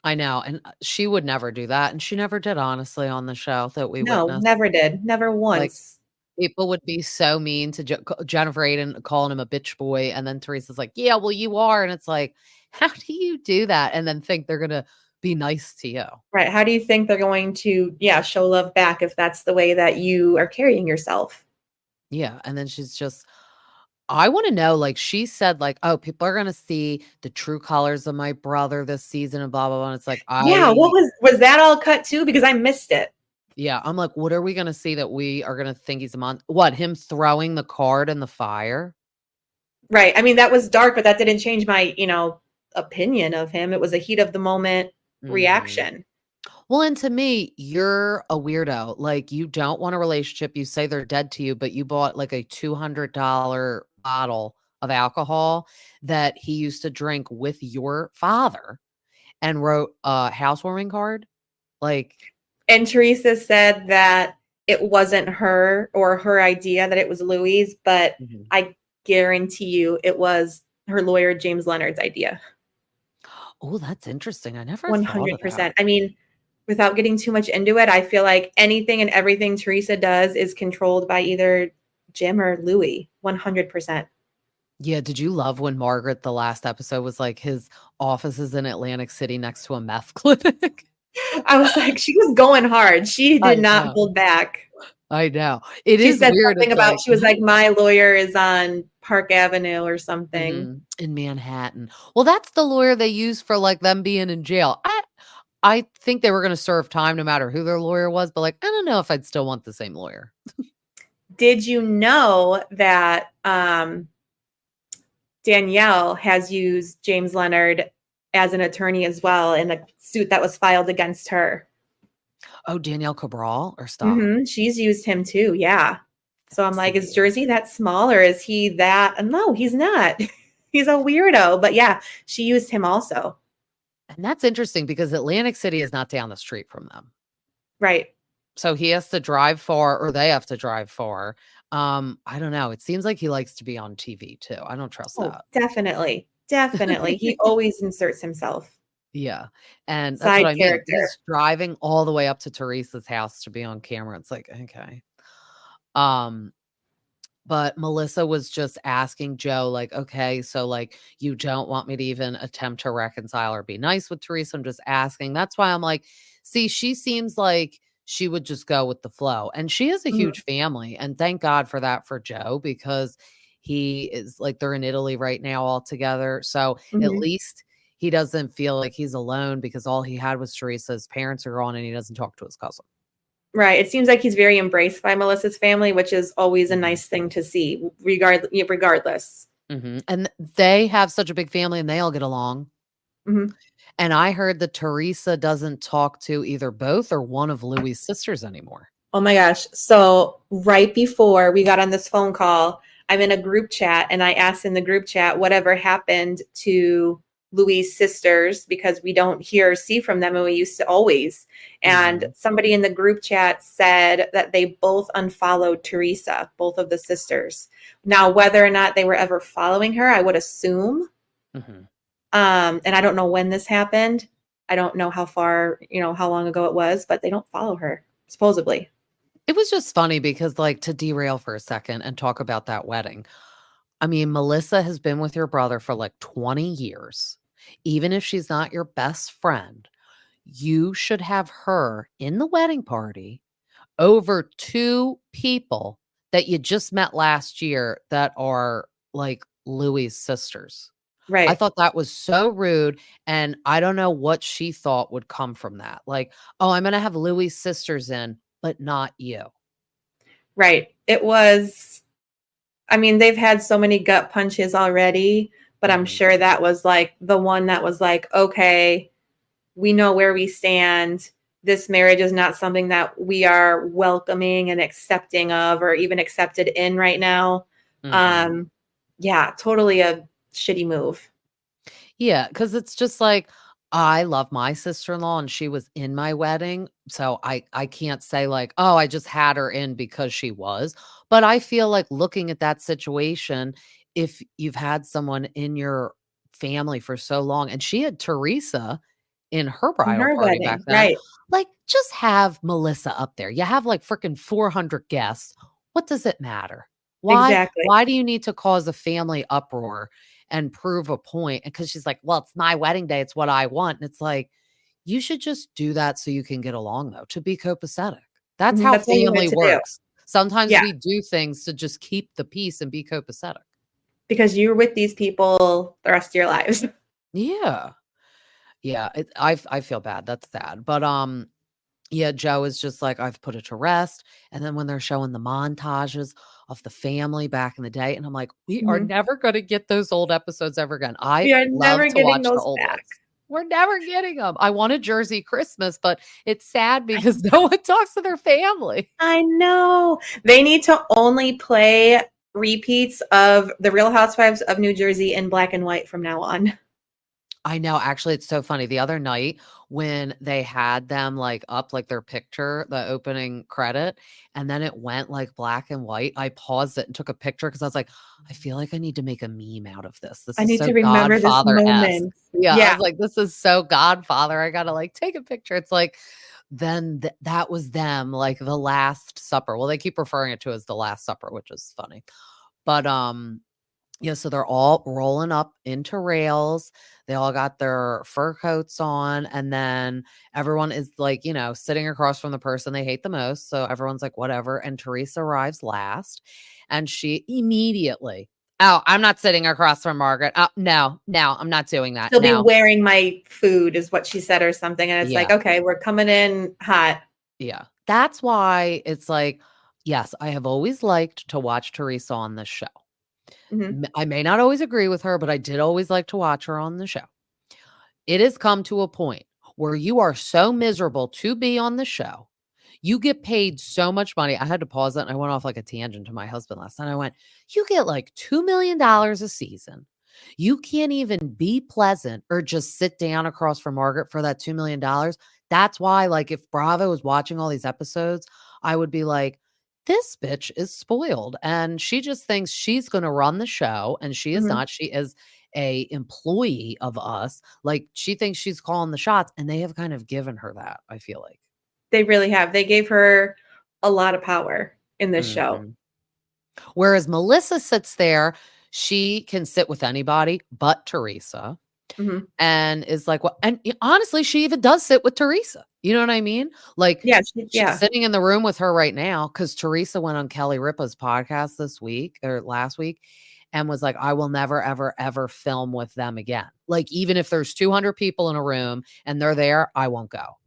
I know, and, she would never do that, and she never did, honestly, on the show that we No, witnessed. never did. Never Like, once. people would be so mean to Jennifer Aiden, calling him a bitch boy, and then Teresa's like, "Yeah, well, you are," and it's like, how do you do that and then think they're gonna be nice to you? Right. How do you think they're going to, yeah, show love back if that's the way that you are carrying yourself? Yeah, and then she's just I wanna know, like, she said, like, "Oh, people are gonna see the true colors of my brother this season and blah, blah, blah," and it's like, Yeah, what I was that all cut too? Because I missed it. yeah, I'm like, "What are we gonna see that we are gonna think he's a what, him throwing the card in the fire?" Right. I mean, that was dark, but that didn't change my, opinion of him. It was a heat of the moment Mhm. reaction. Well, and to me, you're a weirdo. Like, you don't want a relationship. You say they're dead to you, but you bought like a $200 bottle of alcohol that he used to drink with your father and wrote a housewarming card. Like, And Teresa said that it wasn't her or her idea, that it was Louis, but mhm. I guarantee you it was her lawyer, James Leonard's idea. Oh, that's interesting. I never thought of that. 100%. I mean, without getting too much into it, I feel like anything and everything Teresa does is controlled by either Jim or Louis. 100%. Yeah. Did you love when Margaret, the last episode, was like his office is in Atlantic City next to a meth clinic? I was like, she was going hard. She did I not know. hold back. I know. It She is said weird. something It's about, like, she was like, my lawyer is on Park Avenue or something. mhm, in Manhattan. Well, that's the lawyer they use for, like, them being in jail. I think they were gonna serve time no matter who their lawyer was, but, like, I don't know if I'd still want the same lawyer. Did you know that Danielle has used James Leonard as an attorney as well in a suit that was filed against her? Oh, Danielle Cabral or stop? She's used him too. Yeah. So I'm like, is See, Jersey that small or is he that? No, he's not. He's a weirdo. But yeah, she used him also. and that's interesting because Atlantic City is not down the street from them. Right. So he has to drive far or they have to drive far. I don't know. It seems like he likes to be on TV too. I don't trust Oh, that. definitely. Definitely. He always inserts himself. Yeah, and that's what Side I mean. character. He's driving all the way up to Teresa's house to be on camera. It's like, okay. Um, but Melissa was just asking Joe, like, okay, so like you don't want me to even attempt to reconcile or be nice with Teresa. I'm just asking. That's why I'm like, see, she seems like she would just go with the flow. And she has a Mhm, huge family. And thank God for that for Joe, because he is like they're in Italy right now all together. So at mhm. least he doesn't feel like he's alone because all he had was Teresa. His parents are gone and he doesn't talk to his cousin. Right. It seems like he's very embraced by Melissa's family, which is always a Mhm. nice thing to see, regardless. Mhm, and they have such a big family and they all get along, Mhm. and I heard that Teresa doesn't talk to either both or one of Louis' sisters anymore. Oh my gosh. So right before we got on this phone call, I'm in a group chat and I asked in the group chat whatever happened to Louis' sisters because we don't hear or see from them and we used to always. And Mhm, somebody in the group chat said that they both unfollowed Teresa, both of the sisters. Now, whether or not they were ever following her, I would assume. mhm. And I don't know when this happened. I don't know how far, how long ago it was, but they don't follow her, supposedly. It was just funny because, like, to derail for a second and talk about that wedding, I mean, Melissa has been with your brother for, like, 20 years. Even if she's not your best friend, you should have her in the wedding party over 2 people that you just met last year that are, like, Louis' sisters. I Right. thought that was so rude, and I don't know what she thought would come from that. Like, "Oh, I'm gonna have Louis' sisters in, but not you." Right. It was, I mean, they've had so many gut punches already, but I'm Mhm, sure that was like the one that was like, okay, we know where we stand. This marriage is not something that we are welcoming and accepting of or even accepted in right now. mhm. Um, yeah, totally a shitty move. Yeah, because it's just like, I love my sister-in-law and she was in my wedding, so I can't say like, "Oh, I just had her in because she was," but I feel like looking at that situation, if you've had someone in your family for so long and she had Teresa in her In bridal her party back wedding, then, right. like, just have Melissa up there. You have, like, freaking 400 guests. What does it matter? Why Exactly. why do you need to cause a family uproar and prove a point? Because she's like, "Well, it's my wedding day, it's what I want." And it's like, you should just do that so you can get along though, to be copacetic. That's Mhm, how that's all you wanted family to do. works. Sometimes Yeah, we do things to just keep the peace and be copacetic. because you're with these people the rest of your lives. Yeah. Yeah, I feel bad, that's sad, but, yeah, Joe is just like, "I've put it to rest," and then when they're showing the montages of the family back in the day, and I'm like, "We are Mhm. never gonna get those old episodes ever again." I We are love never to getting watch the those old back. ones. We're never getting them. I want a Jersey Christmas, but it's sad I because no one talks to their family. I know. They need to only play repeats of The Real Housewives of New Jersey in black and white from now on. I know, actually, it's so funny. The other night when they had them, like, up, like, their picture, the opening credit, and then it went, like, black and white, I paused it and took a picture because I was like, "I feel like I need to make a meme out of this. This I is need so to remember this Godfather-esque." moment. Yeah, I Yeah. was like, "This is so Godfather. I gotta, like, take a picture." It's like, then that was them, like, the Last Supper. Well, they keep referring it to as the Last Supper, which is funny. But, yeah, so they're all rolling up into rails. They all got their fur coats on, and then everyone is like, sitting across from the person they hate the most. So everyone's like, whatever. And Teresa arrives last, and she immediately, oh, I'm not sitting across from Margaret. No, no, I'm not doing that. She'll be No. wearing my food is what she said or something, and it's like, Yeah. "Okay, we're coming in hot." Yeah. That's why it's like, yes, I have always liked to watch Teresa on this show. Mhm, I may not always agree with her, but I did always like to watch her on the show. It has come to a point where you are so miserable to be on the show. You get paid so much money. I had to pause it and I went off like a tangent to my husband last night. I went, "You get like $2 million a season. You can't even be pleasant or just sit down across from Margaret for that $2 million." That's why, like, if Bravo was watching all these episodes, I would be like, this bitch is spoiled and she just thinks she's going to run the show, and she is mhm. not. She is a employee of us. Like, she thinks she's calling the shots, and they have kind of given her that, I feel like. They really have. They gave her a lot of power in this show. Mhm. Whereas Melissa sits there, she can sit with anybody but Teresa, Mhm. and is like, "Well," and honestly, she even does sit with Teresa. You know what I mean? Like, she's Yeah. sitting in the room with her right now because Teresa went on Kelly Ripa's podcast this week or last week and was like, "I will never, ever, ever film with them again. Like, even if there's 200 people in a room and they're there, I won't go."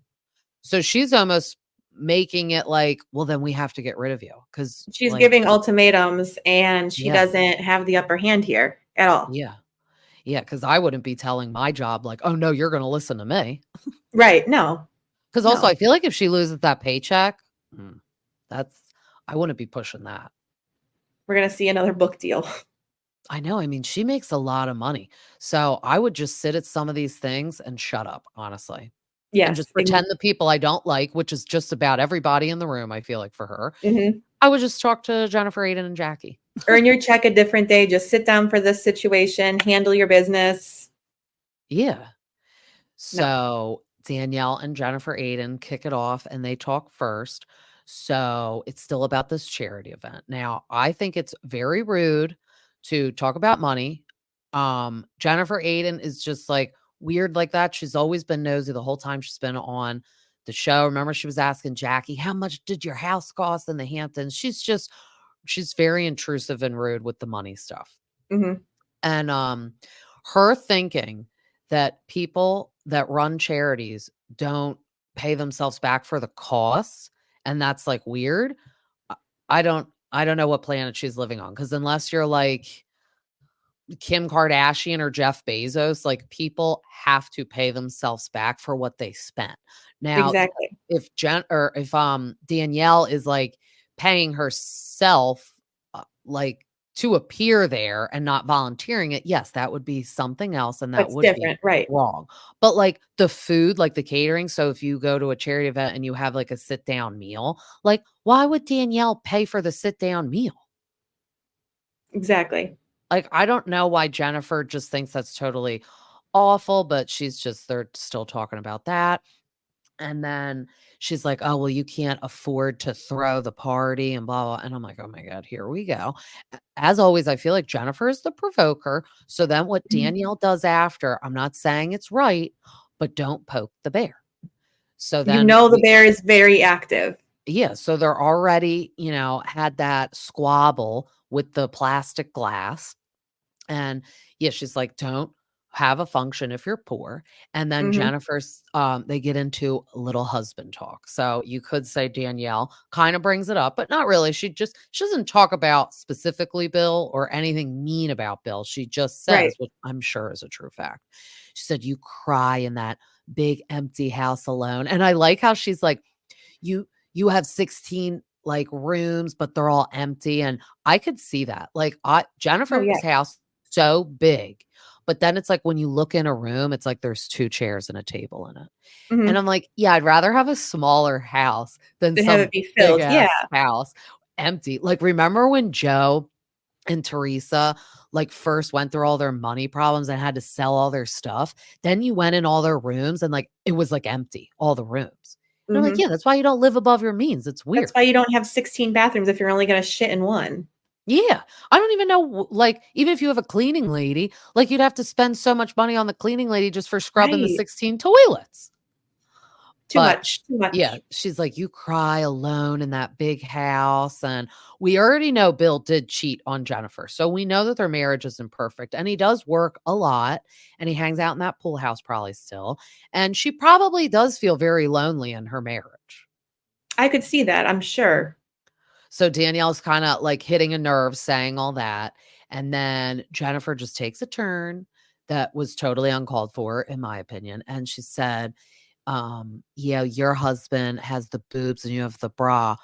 So she's almost making it like, "Well, then we have to get rid of you because, She's like." giving ultimatums, and she Yeah, doesn't have the upper hand here at all. yeah, yeah, because I wouldn't be telling my job like, "Oh, no, you're gonna listen to me." Right, no, Because also, no. I feel like if she loses that paycheck, that's I wouldn't be pushing that. We're gonna see another book deal. I know, I mean, she makes a lot of money. So, I would just sit at some of these things and shut up, honestly, and Yes, just pretend the people I don't like, which is just about everybody in the room, I feel like for her, mhm. I would just talk to Jennifer Aiden and Jackie. Earn your check a different day, just sit down for this situation, handle your business. Yeah. No. So, Danielle and Jennifer Aiden kick it off and they talk first. So, it's still about this charity event. Now, I think it's very rude to talk about money. Jennifer Aiden is just like weird like that. She's always been nosy the whole time she's been on the show. Remember, she was asking Jackie, "How much did your house cost in the Hamptons?" She's very intrusive and rude with the money stuff. Mhm. And, her thinking that people that run charities don't pay themselves back for the costs, and that's, like, weird. I I don't know what planet she's living on, because unless you're, like, Kim Kardashian or Jeff Bezos, like, people have to pay themselves back for what they spent. Now, Exactly. if Danielle is, like, paying herself, like, to appear there and not volunteering it, yes, that would be something else, and that That's would be different, right. wrong. But, like, the food, like, the catering, so if you go to a charity event and you have, like, a sit-down meal, like, why would Danielle pay for the sit-down meal? Exactly. Like, I don't know why Jennifer just thinks that's totally awful, but they're still talking about that. And then she's like, "Oh, well, you can't afford to throw the party and blah, blah." And I'm like, "Oh my God, here we go." As always, I feel like Jennifer is the provoker. So then what Mhm. Danielle does after, I'm not saying it's right, but don't poke the bear. So You then know the we bear is very active. Yeah, so they're already, had that squabble with the plastic glass. And yeah, she's like, "Don't have a function if you're poor." And then Mhm. they get into little husband talk. So you could say Danielle kind of brings it up, but not really. She doesn't talk about specifically Bill or anything mean about Bill. She just Right. says, which I'm sure is a true fact. She said, "You cry in that big empty house alone." And I like how she's like, you have 16 like rooms, but they're all empty. And I could see that. Like Oh, yeah. Jennifer's house so big, but then it's like when you look in a room, it's like there's 2 chairs and a table in it. And Mhm. I'm like, yeah, I'd rather have a smaller house than To have it some be big filled. Yeah. ass house empty. Like, remember when Joe and Teresa like first went through all their money problems and had to sell all their stuff? Then you went in all their rooms and like it was like empty, all the rooms. And I'm like, Mhm. yeah, that's why you don't live above your means. It's That's weird. why you don't have 16 bathrooms if you're only gonna shit in one. Yeah. I don't even know, like, even if you have a cleaning lady, like, you'd have to spend so much money on the cleaning lady just for scrubbing the Right. 16 toilets. Too But much, too yeah, much. she's like, "You cry alone in that big house." And we already know Bill did cheat on Jennifer. So we know that their marriage isn't perfect. And he does work a lot and he hangs out in that pool house probably still. And she probably does feel very lonely in her marriage. I could see that, I'm sure. So Danielle's kind of like hitting a nerve saying all that. And then Jennifer just takes a turn that was totally uncalled for, in my opinion. And she said, "Yeah, your husband has the boobs and you have the bra."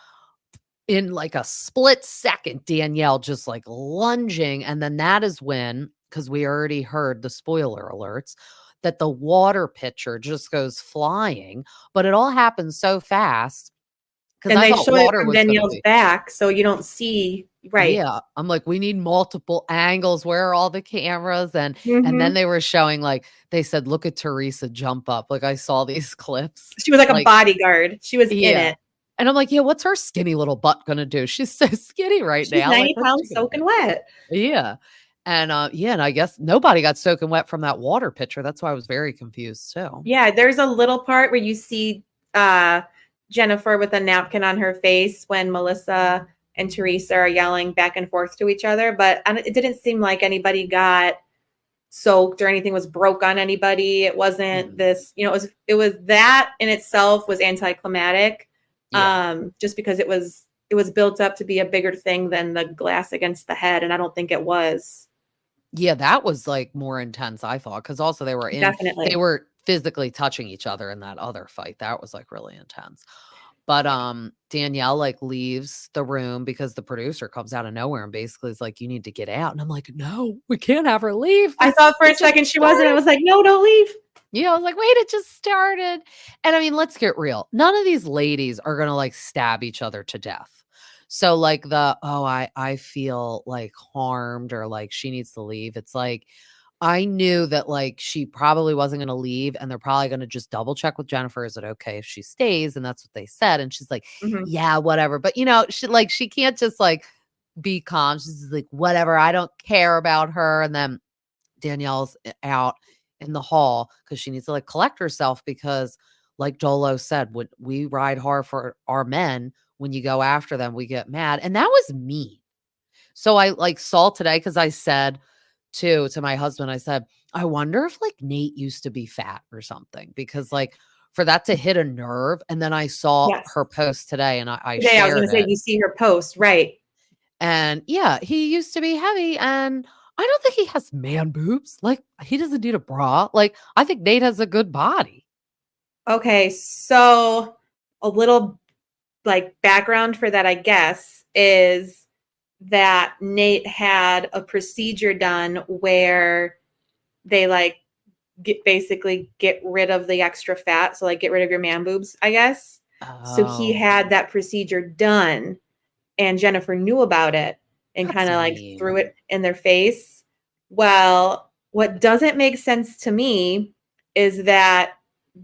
In like a split second, Danielle just like lunging. And then that is when, because we already heard the spoiler alerts, that the water pitcher just goes flying. But it all happens so fast because And I they thought showed it water from was going to Danielle's be. back, so you don't see. Right. Yeah, I'm like, "We need multiple angles. Where are all the cameras?" And then Mhm. they were showing, like they said, "Look at Teresa jump up." Like, I saw these clips, She was like a like bodyguard. She was in yeah. it. And I'm like, "Yeah, what's her skinny little butt gonna do? She's so skinny right She's now, like, 90 what's she pounds gonna do?" soaking wet. Yeah. And, yeah, and I guess nobody got soaking wet from that water pitcher. That's why I was very confused too. Yeah, there's a little part where you see, uh, Jennifer with a napkin on her face when Melissa and Teresa are yelling back and forth to each other, but it didn't seem like anybody got soaked or anything was broke on anybody. It wasn't Mm, this, it was that in itself was anticlimactic, yeah. just because it was built up to be a bigger thing than the glass against the head, and I don't think it was. Yeah, that was, like, more intense, I thought, because also they Definitely. were physically touching each other in that other fight. That was, like, really intense. But, Danielle, like, leaves the room because the producer comes out of nowhere and basically is like, "You need to get out." And I'm like, "No, we can't have her leave. I thought for a It just second she wasn't. I started." was like, "No, don't leave." Yeah, I was like, "Wait, it just started." And I mean, let's get real. None of these ladies are gonna, like, stab each other to death. So, like, "Oh, I feel, like, harmed," or, like, "She needs to leave." It's like, I knew that, like, she probably wasn't gonna leave, and they're probably gonna just double check with Jennifer, "Is it okay if she stays?" And that's what they said, and she's like, Mhm. "Yeah, whatever." But, she can't just, like, be calm. She's just like, "Whatever, I don't care about her." And then Danielle's out in the hall because she needs to, like, collect herself because, like Dolo said, "When we ride hard for our men, when you go after them, we get mad." And that was mean. So I, like, saw today because I said to my husband, I said, "I wonder if, like, Nate used to be fat or something," because, like, for that to hit a nerve. And then I saw Yes. her post today and I Today, I was shared gonna say, it. you see her post, right. And yeah, he used to be heavy, and I don't think he has man boobs. Like, he doesn't need a bra. Like, I think Nate has a good body. Okay, so a little, like, background for that, I guess, is that Nate had a procedure done where they, like, get rid of the extra fat, so, like, get rid of your man boobs, I guess. So he Oh, had that procedure done, and Jennifer knew about it and that's kinda, like, threw mean. it in their face. Well, what doesn't make sense to me is that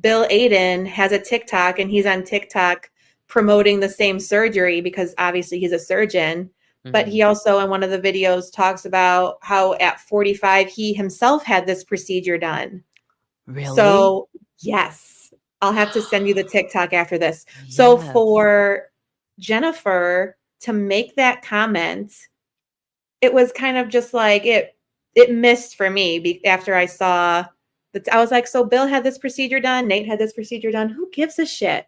Bill Aiden has a TikTok, and he's on TikTok promoting the same surgery because obviously he's a surgeon, but he Mhm. also in one of the videos talks about how at 45 he himself had this procedure done. Really? So, yes, I'll have to send you the TikTok after this. So Yes. for Jennifer to make that comment, it was kind of just like it missed for me after I saw that. I was like, so Bill had this procedure done, Nate had this procedure done. Who gives a shit?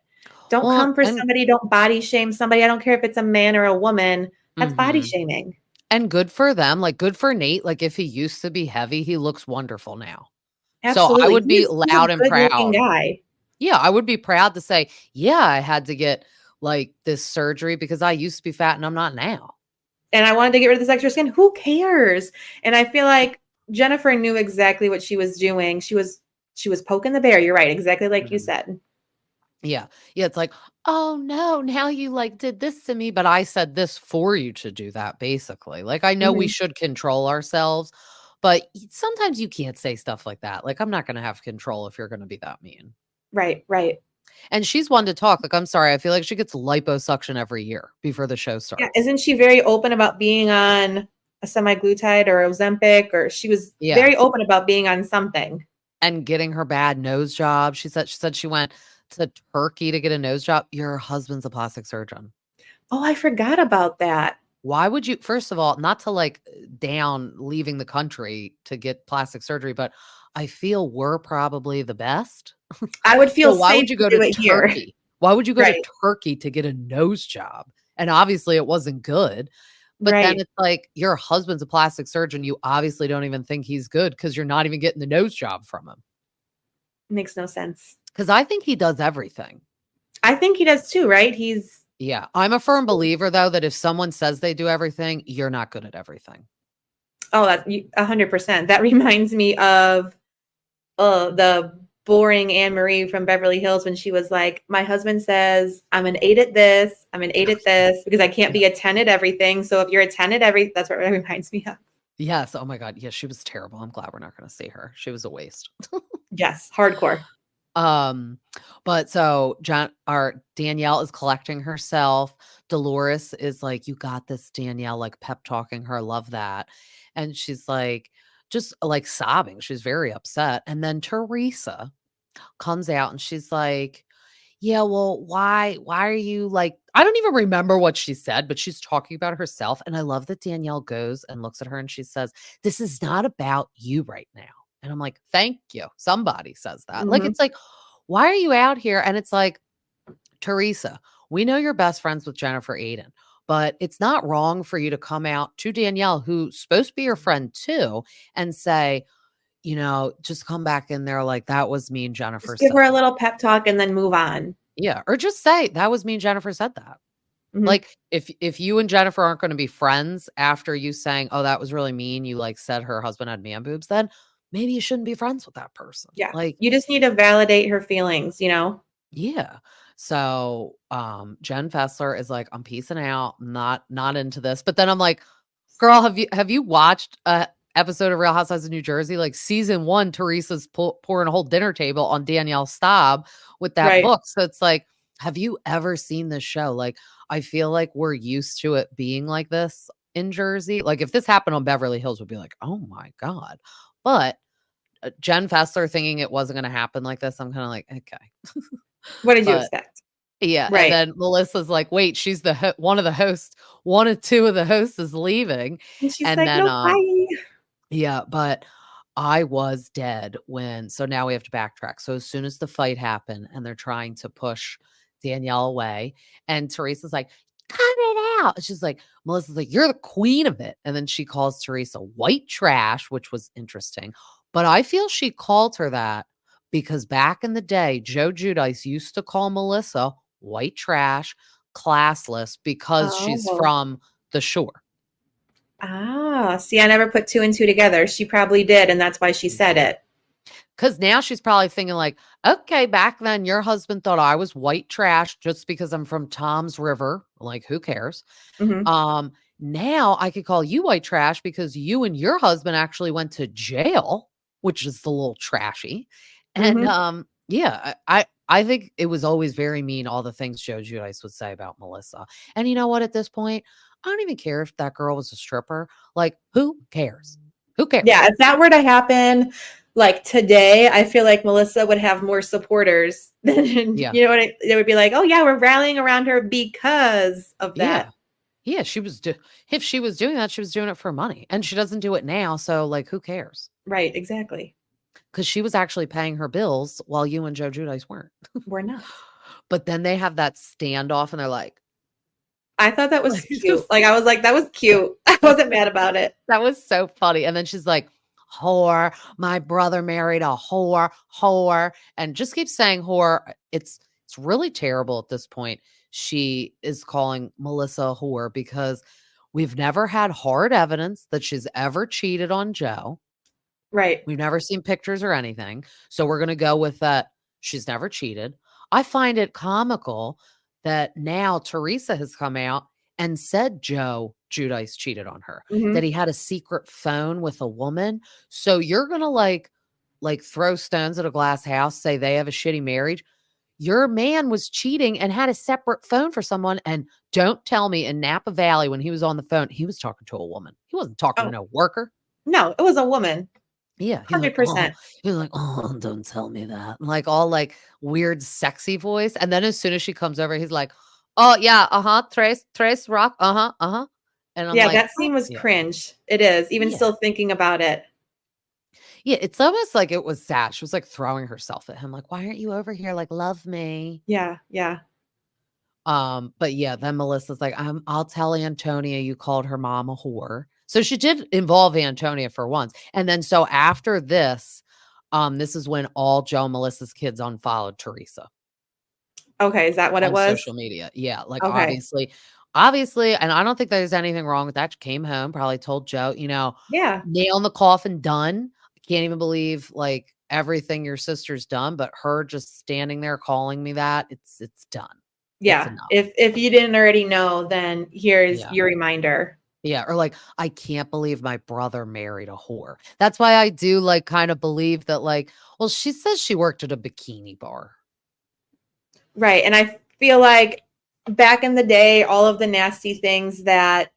Don't Well, come for and somebody, don't body shame somebody. I don't care if it's a man or a woman. That's body mhm. shaming. And good for them, like, good for Nate, like, if he used to be heavy, he looks wonderful now. So, I Absolutely. would be He's a loud and good looking proud. guy. Yeah, I would be proud to say, "Yeah, I had to get, like, this surgery because I used to be fat and I'm not now." And I wanted to get rid of this extra skin. Who cares? And I feel like Jennifer knew exactly what she was doing. She was poking the bear. You're right, exactly like you Mhm. said. Yeah. Yeah, it's like, "Oh, no, now you, like, did this to me, but I said this for you to do that," basically. Like, I know we Mhm. should control ourselves, but sometimes you can't say stuff like that. Like, I'm not gonna have control if you're gonna be that mean. Right, right. And she's one to talk, like, I'm sorry, I feel like she gets liposuction every year before the show Yeah, starts. isn't she very open about being on a semaglutide or Ozempic, or she was Yeah, very open about being on something. and getting her bad nose job. She said she went to Turkey to get a nose job. Your husband's a plastic surgeon. Oh, I forgot about that. Why would you first of all, not to, like, down leaving the country to get plastic surgery, but I feel we're probably the best. I would feel So why safe would you to go do to it here. Turkey? Why would you go to Right, Turkey to get a nose job? And obviously it wasn't good. But then right. it's like, your husband's a plastic surgeon, you obviously don't even think he's good because 'cause you're not even getting the nose job from him. Makes no sense. Because I think he does everything. I think he does too, right? He's Yeah, I'm a firm believer, though, that if someone says they do everything, you're not good at everything. oh, 100%. That reminds me of the boring Anne Marie from Beverly Hills when she was like, "My husband says I'm an 8 at this, I'm an 8 at this because I can't Yeah. be a 10 at everything. So if you're a 10 at every," that's what it reminds me of. Yes, oh my god, yeah, she was terrible, I'm glad we're not gonna see her. She was a waste. Yes, hardcore. Um, but so John or Danielle is collecting herself. Dolores is like, "You got this, Danielle," like, pep talking her, love that. And she's like, just, like, sobbing, she's very upset. And then Teresa comes out and she's like, "Yeah, well, why are you like" I don't even remember what she said, but she's talking about herself, and I love that Danielle goes and looks at her and she says, "This is not about you right now." And I'm like, "Thank you. Somebody says that." Like, Mhm. it's like, "Why are you out here?" And it's like, "Teresa, we know you're best friends with Jennifer Aiden, but it's not wrong for you to come out to Danielle, who's supposed to be your friend too, and say, just come back in there like, 'That was me and Jennifer Just give said her a that.'" little pep talk and then move on. Yeah, or just say, "That was me and Jennifer said that." Mhm. Like, if you and Jennifer aren't gonna be friends after you saying, "Oh, that was really mean," you, like, said her husband had man boobs, then maybe you shouldn't be friends with that person. Yeah. Like, You just need to validate her feelings, you know? yeah. So, Jen Fessler is like, "I'm peacing out, not into this." But then I'm like, "Girl, have you watched a episode of Real Housewives of New Jersey? Like, season 1, Teresa's pouring a whole dinner table on Danielle Staub with that Right. book." So it's like, have you ever seen this show? Like, I feel like we're used to it being like this in Jersey. Like, if this happened on Beverly Hills, we'd be like, "Oh my god." But, Jen Fessler thinking it wasn't gonna happen like this, I'm kinda like, "Okay." What did you But expect? yeah, and Right. then Melissa's like, "Wait, she's the one of the hosts. 1 of 2 of the hosts is leaving." And she's And like, then, "No, bye." yeah, but I was dead so now we have to backtrack. So as soon as the fight happened and they're trying to push Danielle away, and Teresa's like, "Cut it out." She's like, Melissa's like, "You're the queen of it." And then she calls Teresa white trash, which was interesting. But I feel she called her that because back in the day, Joe Giudice used to call Melissa white trash, classless because she's Oh. from the shore. Ah, see, I never put 2 and 2 together. She probably did, and that's why she said it. 'Cause now she's probably thinking like, "Okay, back then your husband thought I was white trash just because I'm from Tom's River, like, who cares? Mhm. Now I could call you white trash because you and your husband actually went to jail," which is a little trashy. And, Mhm. yeah, I think it was always very mean, all the things Joe Giudice would say about Melissa. And you know what, at this point, I don't even care if that girl was a stripper, like, who cares? Who Yeah, cares? if that were to happen, like today, I feel like Melissa would have more supporters than, Yeah. they would be like, oh yeah, we're rallying around her because of that. Yeah. Yeah, she was do if she was doing that, she was doing it for money, and she doesn't do it now, so, like, who cares? Right, exactly. Because she was actually paying her bills while you and Joe Giudice weren't. We're not. But then they have that standoff, and they're like I thought that was like, cute. Like I was like, that was cute. I wasn't mad about it. that was so funny, and then she's like, "Whore, my brother married a whore, whore," and just keeps saying whore. It's really terrible at this point. She is calling Melissa a whore because we've never had hard evidence that she's ever cheated on Joe. Right. We've never seen pictures or anything, so we're gonna go with that she's never cheated. I find it comical that now Teresa has come out and said Joe Giudice cheated on her, that Mhm. he had a secret phone with a woman. So you're gonna, like, throw stones at a glass house, say they have a shitty marriage? Your man was cheating and had a separate phone for someone, and don't tell me in Napa Valley when he was on the phone, he was talking to a woman. He wasn't talking to Oh, no worker. no, it was a woman. Yeah, $100%. he's like, "Oh, don't tell me that." Like, all, like, weird sexy voice, and then as soon as she comes over, he's like, "Oh, yeah, uh-huh, Trace rock, uh-huh, uh-huh." And I'm Yeah, like, that scene was yeah, cringe. It is, even yeah. still thinking about it. Yeah, it's almost like it was sad. She was, like, throwing herself at him, like, "Why aren't you over here? Like, love me." Yeah, yeah. But yeah, then Melissa's like, I'll tell Antonia you called her mom a whore." So she did involve Antonia for once. And then so after this, this is when all Joe and Melissa's kids unfollowed Teresa Okay, is that what it on was? social media. Yeah, like Okay. obviously, and I don't think there's anything wrong with that. She came home, probably told Joe, Yeah. nail in the coffin, done. I can't even believe like everything your sister's done, but her just standing there calling me that, it's done. It's Yeah. enough. If you didn't already know, then here's Yeah. your reminder. Yeah, or like, "I can't believe my brother married a whore." That's why I do, like, kind of believe that, like, well, she says she worked at a bikini bar. Right, and I feel like back in the day, all of the nasty things that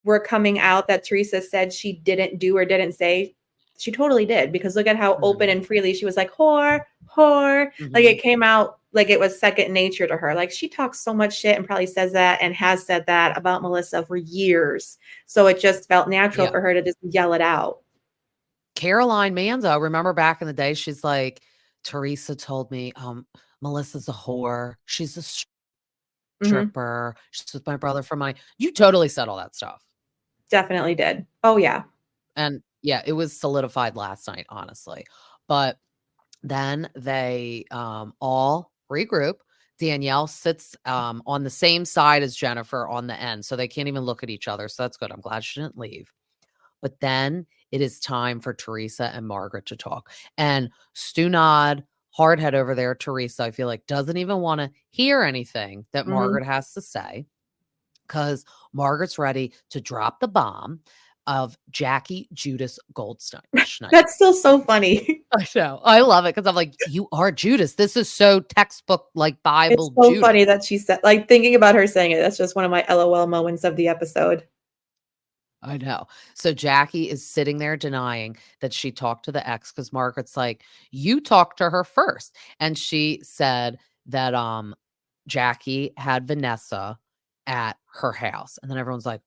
were coming out that Teresa said she didn't do or didn't say, she totally did, because look at how open Mhm, and freely she was like, "Whore, whore." Like, mhm. it came out like it was second nature to her. Like, she talks so much shit and probably says that and has said that about Melissa for years. So it just felt natural Yeah. for her to just yell it out. Caroline Manzo, remember back in the day, she's like, "Teresa told me, Melissa's a whore. She's a Mhm. stripper. She's with my brother for money." You totally said all that stuff. Definitely did. Oh, yeah. And, yeah, it was solidified last night, honestly. But then they, all regroup. Danielle sits, on the same side as Jennifer on the end, so they can't even look at each other, so that's good. I'm glad she didn't leave. But then it is time for Teresa and Margaret to talk. And Stu Nod, hardhead over there, Teresa, I feel like doesn't even wanna hear anything that Mhm. Margaret has to say because Margaret's ready to drop the bomb of Jackie Judas Goldstein Schneider. That's still so funny. I know. I love it because 'cause I'm like, "You are Judas. This is so textbook, like, It's Bible so Judas." funny that she said, like, thinking about her saying it, that's just one of my LOL moments of the episode. I know. So Jackie is sitting there denying that she talked to the ex because Margaret's like, "You talked to her first." And she said that, Jackie had Vanessa at her house, and then everyone's like,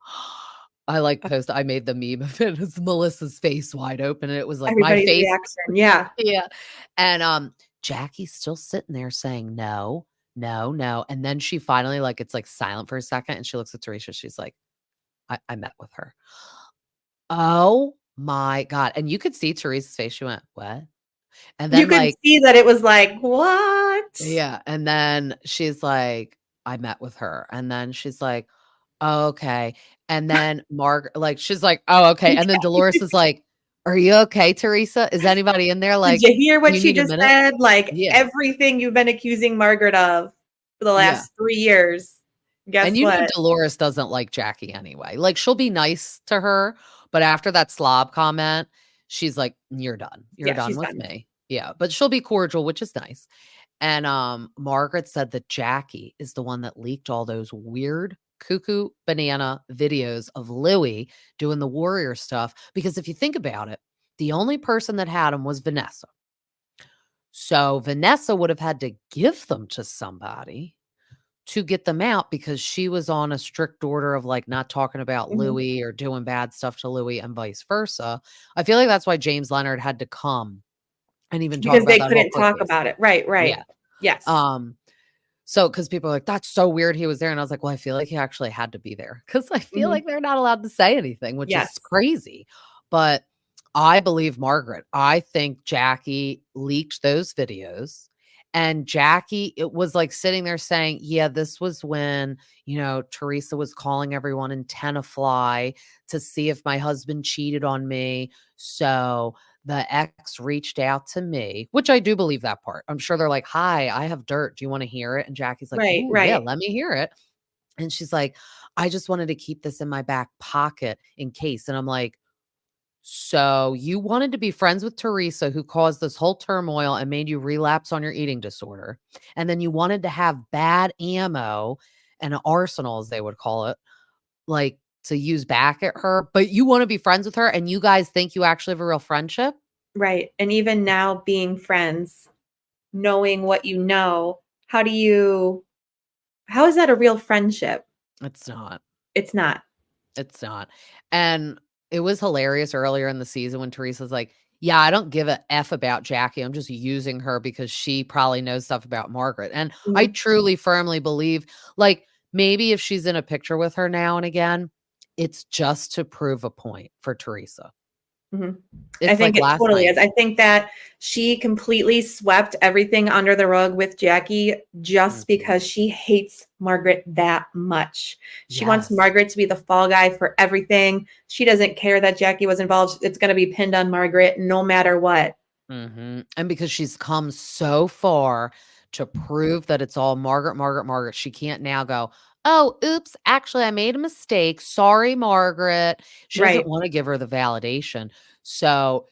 I, like, I made the meme of it as Melissa's face wide open, and it was like, my Everybody's face. reaction, yeah. Yeah. And, Jackie's still sitting there saying, "No, no, no," and then she finally, like, it's, like, silent for a second, and she looks at Teresa, she's like, I met with her." Oh my god, and you could see Teresa's face, she went, "What?" And You then, could like, see that it was like, "What?" yeah, and then she's like, "I met with her," and then she's like, "Oh, okay," and then like, she's like, "Oh, okay," and then Dolores is like, "Are you okay, Teresa? Is anybody in there? Did Like, you hear do what you she need a just minute?" said? Like, Yeah, everything you've been accusing Margaret of for the yeah. last 3 years, And guess you know what? Dolores doesn't like Jackie anyway. Like, she'll be nice to her, but after that slob comment, she's like, "You're done. You're Yeah, done she's with done. me." Yeah, but she'll be cordial, which is nice. And, Margaret said that Jackie is the one that leaked all those weird cuckoo banana videos of Louis doing the warrior stuff, because if you think about it, The only person that had them was Vanessa. So Vanessa would have had to give them to somebody to get them out because she was on a strict order of, like, not talking about Mhm. Louis or doing bad stuff to Louis and vice versa. I feel like that's why James Leonard had to come and even talk Because about they that whole couldn't court talk case. about it. Right, Yeah. right. Yes. So, because people are like, "That's so weird he was there," and I was like, "Well, I feel like he actually had to be there because I feel Mhm. like they're not allowed to say anything, which is Yes. crazy." But I believe Margaret. I think Jackie leaked those videos, and Jackie it was, like, sitting there saying, "Yeah, this was when, Teresa was calling everyone in Tenafly to see if my husband cheated on me, so the ex reached out to me," which I do believe that part. I'm sure they're like, "Hi, I have dirt. Do you wanna hear it?" And Jackie's like, Right, "Ooh, yeah, right, let me hear it." And she's like, "I just wanted to keep this in my back pocket in case." And I'm like, "So you wanted to be friends with Teresa, who caused this whole turmoil and made you relapse on your eating disorder, and then you wanted to have bad ammo and an arsenal, as they would call it, like, to use back at her, but you wanna be friends with her, and you guys think you actually have a real friendship?" right. And even now being friends, knowing what you know, how do you how is that a real friendship? It's not. It's not. It's not. And it was hilarious earlier in the season when Teresa's like, "Yeah, I don't give a F about Jackie. I'm just using her because she probably knows stuff about Margaret." And I Mhm, truly firmly believe, like, maybe if she's in a picture with her now and again, it's just to prove a point for Teresa. mhm. I It's think like it last totally night. is. I think that she completely swept everything under the rug with Jackie just Mhm. because she hates Margaret that much. She wants Yes. Margaret to be the fall guy for everything. She doesn't care that Jackie was involved. It's gonna be pinned on Margaret no matter what. Mhm, and because she's come so far to prove that it's all Margaret, Margaret, Margaret, she can't now go, "Oh, oops, actually, I made a mistake. Sorry, Margaret." She doesn't Right. wanna give her the validation. So,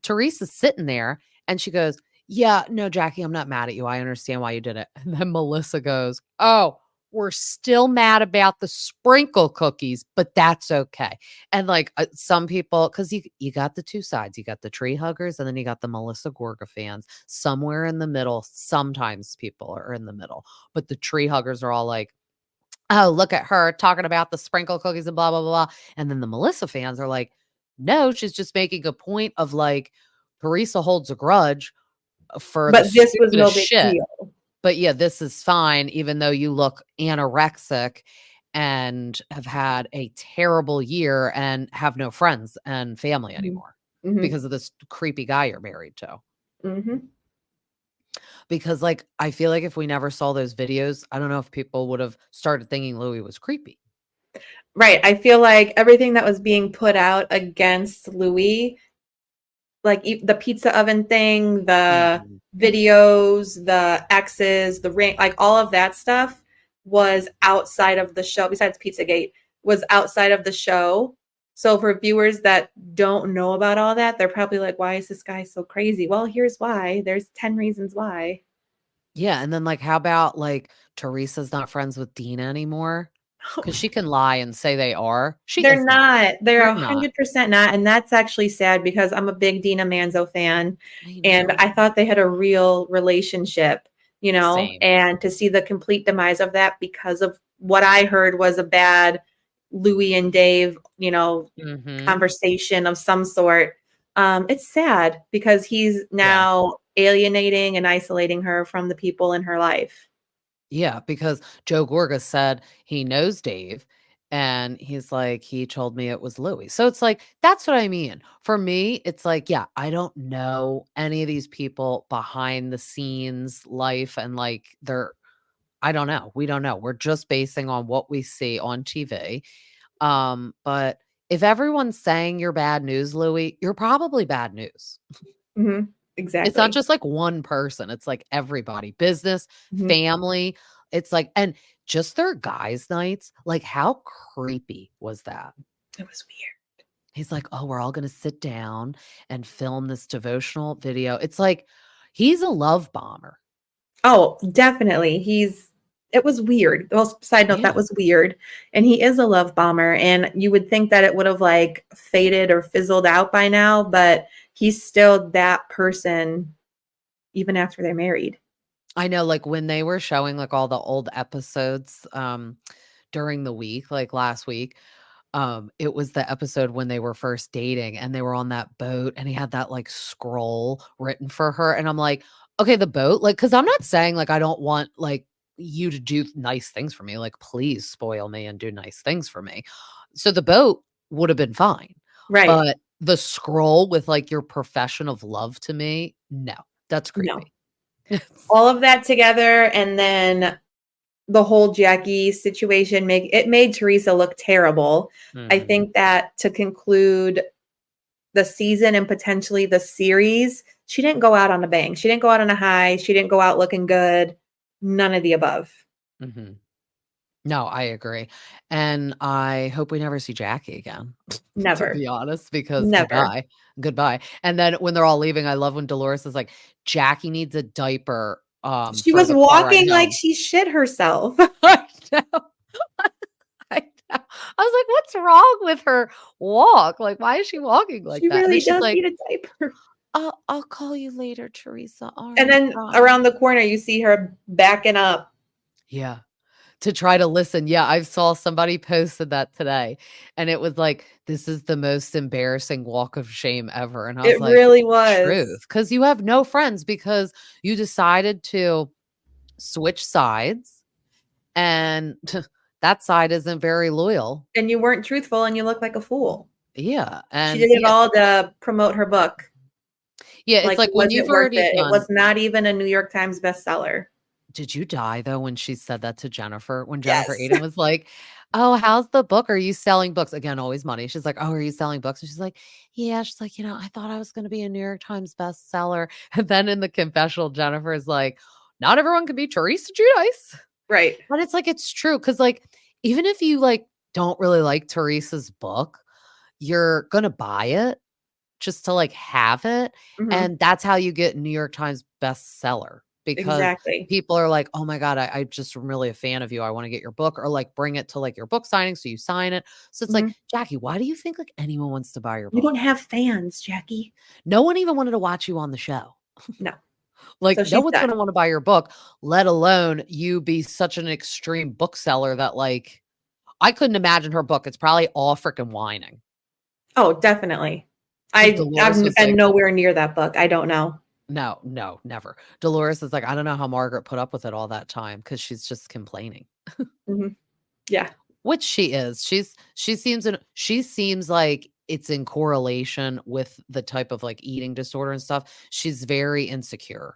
Teresa's sitting there, and she goes, "Yeah, no, Jackie, I'm not mad at you. I understand why you did it." And then Melissa goes, "Oh, we're still mad about the sprinkle cookies, but that's okay." And, like, some people, because you got the 2 sides, you got the tree huggers, and then you got the Melissa Gorga fans. Somewhere in the middle, sometimes people are in the middle, but the tree huggers are all like, "Oh, look at her talking about the sprinkle cookies and blah, blah, blah," blah." And then the Melissa fans are like, "No, she's just making a point of, like, Teresa holds a grudge for the But this was no stupidest big shit. deal. But yeah, this is fine, even though you look anorexic and have had a terrible year and have no friends and family Mhm. anymore Mhm. because of this creepy guy you're married to." Mhm. Because, like, I feel like if we never saw those videos, I don't know if people would have started thinking Louis was creepy. Right, I feel like everything that was being put out against Louis, like, the pizza oven thing, the Mhm. videos, the exes, the ring, like, all of that stuff was outside of the show, besides Pizzagate, was outside of the show. So for viewers that don't know about all that, they're probably like, "Why is this guy so crazy?" Well, here's why. There's 10 reasons why. Yeah, and then, like, how about, like, Teresa's not friends with Dina anymore? Because she can lie and say they are. She They're is not. not. They're They're not. 100% not, and that's actually sad because I'm a big Dina Manzo fan, I and know. I thought they had a real relationship, Same. and to see the complete demise of that because of what I heard was a bad Louis and Dave, Mhm. conversation of some sort. It's sad because he's Yeah. now alienating and isolating her from the people in her life. Yeah, because Joe Gorga said he knows Dave, and he's like, "He told me it was Louis." So it's like, that's what I mean. For me, it's like, yeah, I don't know any of these people behind the scenes life and, like, I don't know. We don't know. We're just basing on what we see on TV. But if everyone's saying you're bad news, Louis, you're probably bad news. Mhm. It's not Exactly. just like one person, it's like everybody, business, Mhm. family. It's like, and just their guys' nights, like, how creepy was that? It was weird. He's like, "Oh, we're all gonna sit down and film this devotional video." It's like, he's a love bomber. Oh, definitely. It was weird. Well, side note, that Yeah. was weird. And he is a love bomber, and you would think that it would have like faded or fizzled out by now, but he's still that person even after they're married. I know, like, when they were showing, like, all the old episodes, during the week, like, last week, it was the episode when they were first dating, and they were on that boat, and he had that, like, scroll written for her, and I'm like, "Okay, the boat?" Like, because 'cause I'm not saying, like, I don't want, like, you to do nice things for me, like, please spoil me and do nice things for me. So the boat would have been fine, Right. but the scroll with, like, your profession of love to me, no, that's No. creepy. It's All of that together, and then the whole Jackie situation made Teresa look terrible. I Mhm, think that to conclude the season and potentially the series, she didn't go out on a bang. She didn't go out on a high. She didn't go out looking good. None of the above. mhm. No, I agree, and I hope we never see Jackie again, to Never. be honest, because Never. goodbye, and then when they're all leaving, I love when Dolores is like, "Jackie needs a diaper, She for was the car ride walking like home." she shit herself. I know, I know. I was like, "What's wrong with her walk? Like, why is she walking like She that?" And then really she's does like, need a diaper. I'll call you later, Teresa. And Alright, then bye." around the corner, you see her backing up. Yeah. To try to listen. Yeah, I saw somebody posted that today, and it was like, "This is the most embarrassing walk of shame ever," and I was It like, really was. "Truth, because you have no friends because you decided to switch sides, and that side isn't very loyal." And you weren't truthful and you look like a fool. Yeah, She and did it all to promote her book. yeah, it's Like, like when was you've it worth already it? It done. was not even a New York Times bestseller. Did you die though when she said that to Jennifer? When Jennifer Yes. Aiden was like, "Oh, how's the book? Are you selling books?" Again, always money. She's like, "Oh, are you selling books?" And she's like, "Yeah." She's like, I thought I was gonna be a New York Times bestseller." And then in the confessional, Jennifer is like, "Not everyone can be Teresa Giudice." Right. But it's like, it's true because, like, even if you, like, don't really like Teresa's book, you're gonna buy it just to, like, have it, Mhm. and that's how you get New York Times bestseller, because Exactly. people are like, "Oh my god, I just am really a fan of you, I wanna get your book," or, like, bring it to, like, your book signing, so you sign it. So it's like, Mhm. "Jackie, why do you think, like, anyone wants to buy your You book? don't have fans, Jackie. No one even wanted to watch you on the show." No. Like, So no she's one's done. gonna wanna buy your book, let alone you be such an extreme bookseller that, like, I couldn't imagine her book, it's probably all freaking whining. Oh, definitely. Because I've Dolores was been like, nowhere near that book. I don't know. "No, no, never." Dolores is like, "I don't know how Margaret put up with it all that time because she's just complaining." Mhm. Yeah. Which she is. She seems like it's in correlation with the type of, like, eating disorder and stuff. She's very insecure.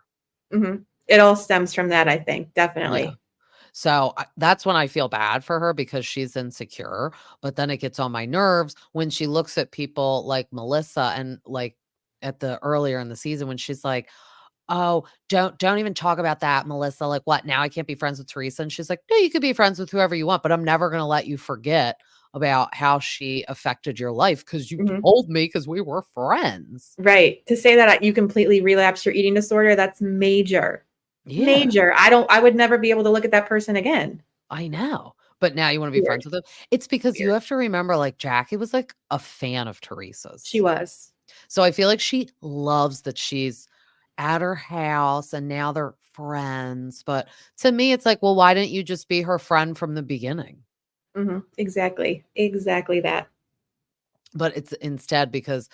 Mhm. It all stems from that, I think, Yeah. definitely. So, that's when I feel bad for her because she's insecure, but then it gets on my nerves when she looks at people like Melissa and, like, at the earlier in the season when she's like, "Oh, don't even talk about that, Melissa, like, what, now I can't be friends with Teresa?" And she's like, "No, you could be friends with whoever you want, but I'm never gonna let you forget about how she affected your life because you Mhm. told me because we were friends." Right. To say that you completely relapsed your eating disorder, that's major. Yeah, Major. I would never be able to look at that person again. I know, but now you wanna be Weird. friends with them? It's because you Weird. have to remember, like, Jackie was, like, a fan of She Teresa's. was. So I feel like she loves that she's at her house and now they're friends, but to me, it's like, well, why didn't you just be her friend from the beginning? Mhm. Exactly. Exactly that. But it's instead because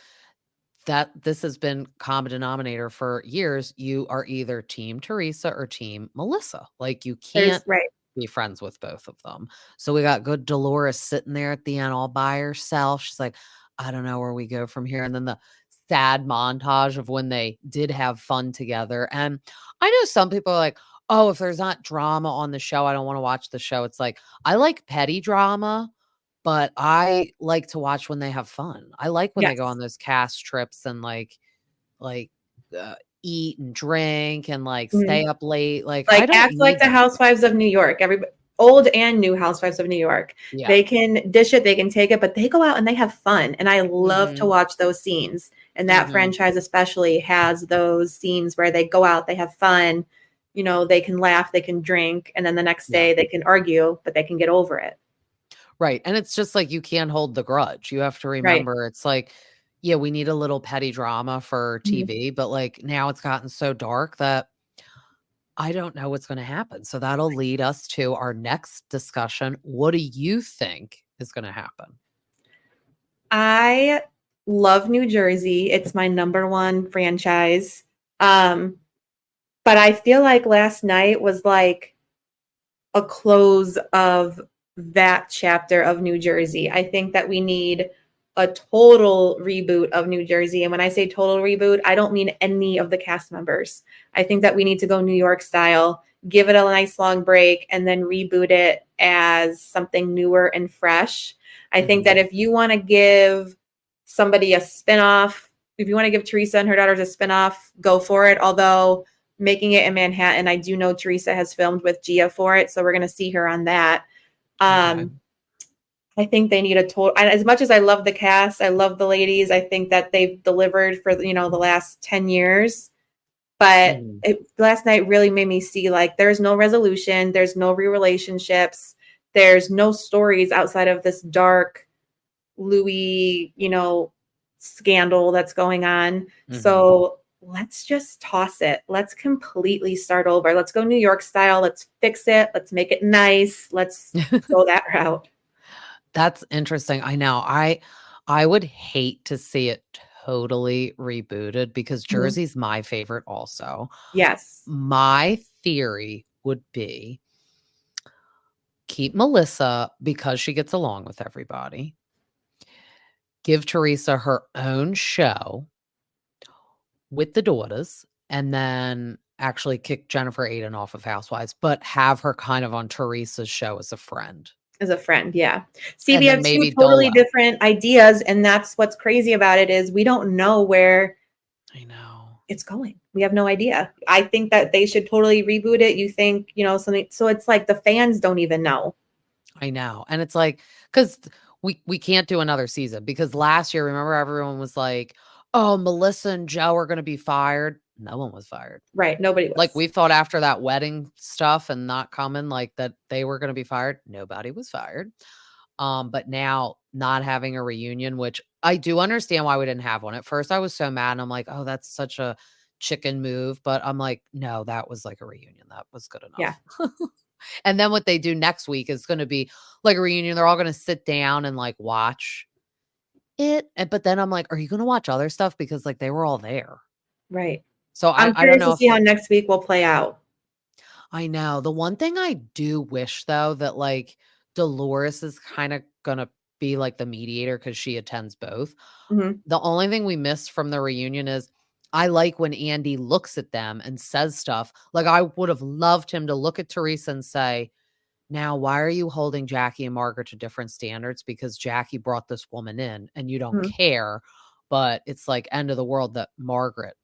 that this has been common denominator for years, you are either team Teresa or team Melissa. Like, you There's can't right. be friends with both of them. So we got good Dolores sitting there at the end all by herself. She's like, "I don't know where we go from here." And then the sad montage of when they did have fun together. And I know some people are like, "Oh, if there's not drama on the show, I don't want to watch the show." It's like, I like petty drama, but I like to watch when they have fun. I like when they go on Yes. those cast trips and, like, uh, eat and drink and, like, Mhm. stay up late. Like, I Like, don't act like need the that. housewives of New York. Everybody, old and new housewives of New York. Yeah. They can dish it, they can take it, but they go out and they have fun, and I love to Mhm. watch those scenes, and that Mhm. franchise especially has those scenes where they go out, they have fun, they can laugh, they can drink, and then the next Yeah. day they can argue, but they can get over it. Right, and it's just like you can't hold the grudge. You have to Right. remember it's like Yeah, we need a little petty drama for Mhm. TV, but, like, now it's gotten so dark that I don't know what's gonna happen, so that'll lead us to our next discussion. What do you think is gonna happen? I love New Jersey. It's my number one franchise. Um, but I feel like last night was like a close of that chapter of New Jersey. I think that we need a total reboot of New Jersey. And when I say total reboot, I don't mean any of the cast members. I think that we need to go New York style, give it a nice long break, and then reboot it as something newer and fresh. I think that Mhm. if you want to give somebody a spinoff, if you want to give Teresa and her daughters a spinoff, go for it. Although making it in Manhattan, I do know Teresa has filmed with Gia for it, so we're going to see her on that. Okay. I think they need a total. As much as I love the cast, I love the ladies. I think that they've delivered for the last 10 years. But Mhm. last night really made me see like there's no resolution, there's no real relationships, there's no stories outside of this dark Louis, scandal that's going on. Mhm. So let's just toss it. Let's completely start over. Let's go New York style. Let's fix it. Let's make it nice. Let's go that route. That's interesting. I know. I would hate to see it totally rebooted because Mhm. Jersey's my favorite also. Yes. My theory would be keep Melissa because she gets along with everybody. Give Teresa her own show with the daughters, and then actually kick Jennifer Aiden off of Housewives, but have her kind of on Teresa's show as a friend. As a friend, yeah. See, we And have then two maybe totally Dolo. different ideas, and that's what's crazy about it is we don't know where I know. it's going. We have no idea. I think that they should totally reboot it. You think, something so it's like the fans don't even know. I know. And it's like, because we can't do another season because last year, remember everyone was like, "Oh, Melissa and Joe are gonna be fired." No one was fired. Right. Nobody Like, was. we thought after that wedding stuff and not coming, like, that they were gonna be fired. Nobody was fired. But now not having a reunion, which I do understand why we didn't have one. At first, I was so mad, and I'm like, "Oh, that's such a chicken move," but I'm like, "No, that was like a reunion. That was good Yeah. enough." And then what they do next week is gonna be like a reunion. They're all gonna sit down and, like, watch it, but then I'm like, "Are you gonna watch other stuff?" Because, like, they were all there. Right. So I'm I don't curious to know if see how next week will play out. I know. The one thing I do wish though that like Dolores is kind of gonna be like the mediator because she attends both. Mhm. The only thing we missed from the reunion is I like when Andy looks at them and says stuff. Like I would have loved him to look at Teresa and say, now why are you holding Jackie and Margaret to different standards? Because Jackie brought this woman in and you don't Mhm. care. But it's like end of the world that Margaret